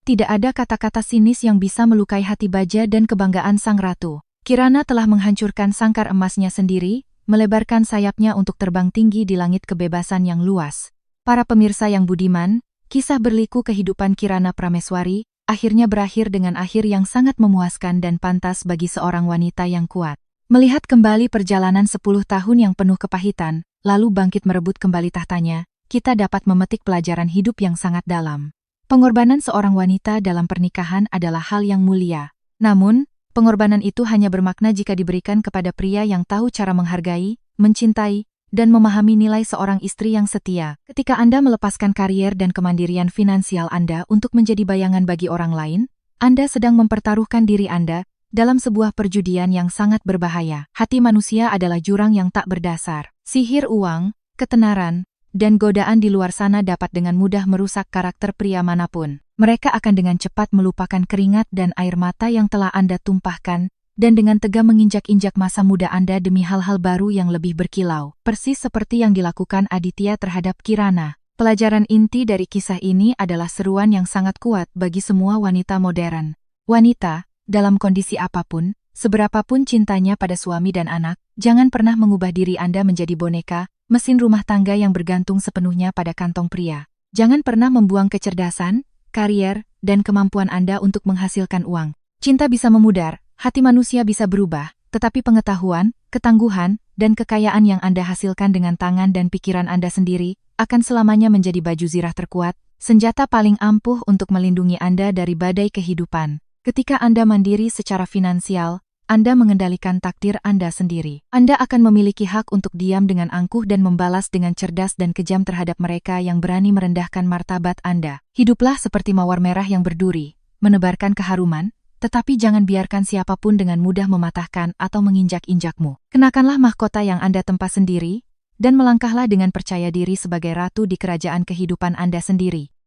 Tidak ada kata-kata sinis yang bisa melukai hati baja dan kebanggaan sang ratu. Kirana telah menghancurkan sangkar emasnya sendiri, melebarkan sayapnya untuk terbang tinggi di langit kebebasan yang luas. Para pemirsa yang budiman, kisah berliku kehidupan Kirana Prameswari akhirnya berakhir dengan akhir yang sangat memuaskan dan pantas bagi seorang wanita yang kuat. Melihat kembali perjalanan 10 tahun yang penuh kepahitan, lalu bangkit merebut kembali tahtanya, kita dapat memetik pelajaran hidup yang sangat dalam. Pengorbanan seorang wanita dalam pernikahan adalah hal yang mulia. Namun, pengorbanan itu hanya bermakna jika diberikan kepada pria yang tahu cara menghargai, mencintai, dan memahami nilai seorang istri yang setia. Ketika Anda melepaskan karier dan kemandirian finansial Anda untuk menjadi bayangan bagi orang lain, Anda sedang mempertaruhkan diri Anda dalam sebuah perjudian yang sangat berbahaya. Hati manusia adalah jurang yang tak berdasar. Sihir uang, ketenaran, dan godaan di luar sana dapat dengan mudah merusak karakter pria manapun. Mereka akan dengan cepat melupakan keringat dan air mata yang telah Anda tumpahkan, dan dengan tegar menginjak-injak masa muda Anda demi hal-hal baru yang lebih berkilau. Persis seperti yang dilakukan Aditya terhadap Kirana. Pelajaran inti dari kisah ini adalah seruan yang sangat kuat bagi semua wanita modern. Wanita, dalam kondisi apapun, seberapapun cintanya pada suami dan anak, jangan pernah mengubah diri Anda menjadi boneka, mesin rumah tangga yang bergantung sepenuhnya pada kantong pria. Jangan pernah membuang kecerdasan, karier, dan kemampuan Anda untuk menghasilkan uang. Cinta bisa memudar, hati manusia bisa berubah, tetapi pengetahuan, ketangguhan, dan kekayaan yang Anda hasilkan dengan tangan dan pikiran Anda sendiri akan selamanya menjadi baju zirah terkuat, senjata paling ampuh untuk melindungi Anda dari badai kehidupan. Ketika Anda mandiri secara finansial, Anda mengendalikan takdir Anda sendiri. Anda akan memiliki hak untuk diam dengan angkuh dan membalas dengan cerdas dan kejam terhadap mereka yang berani merendahkan martabat Anda. Hiduplah seperti mawar merah yang berduri, menebarkan keharuman, tetapi jangan biarkan siapapun dengan mudah mematahkan atau menginjak-injakmu. Kenakanlah mahkota yang Anda tempa sendiri, dan melangkahlah dengan percaya diri sebagai ratu di kerajaan kehidupan Anda sendiri.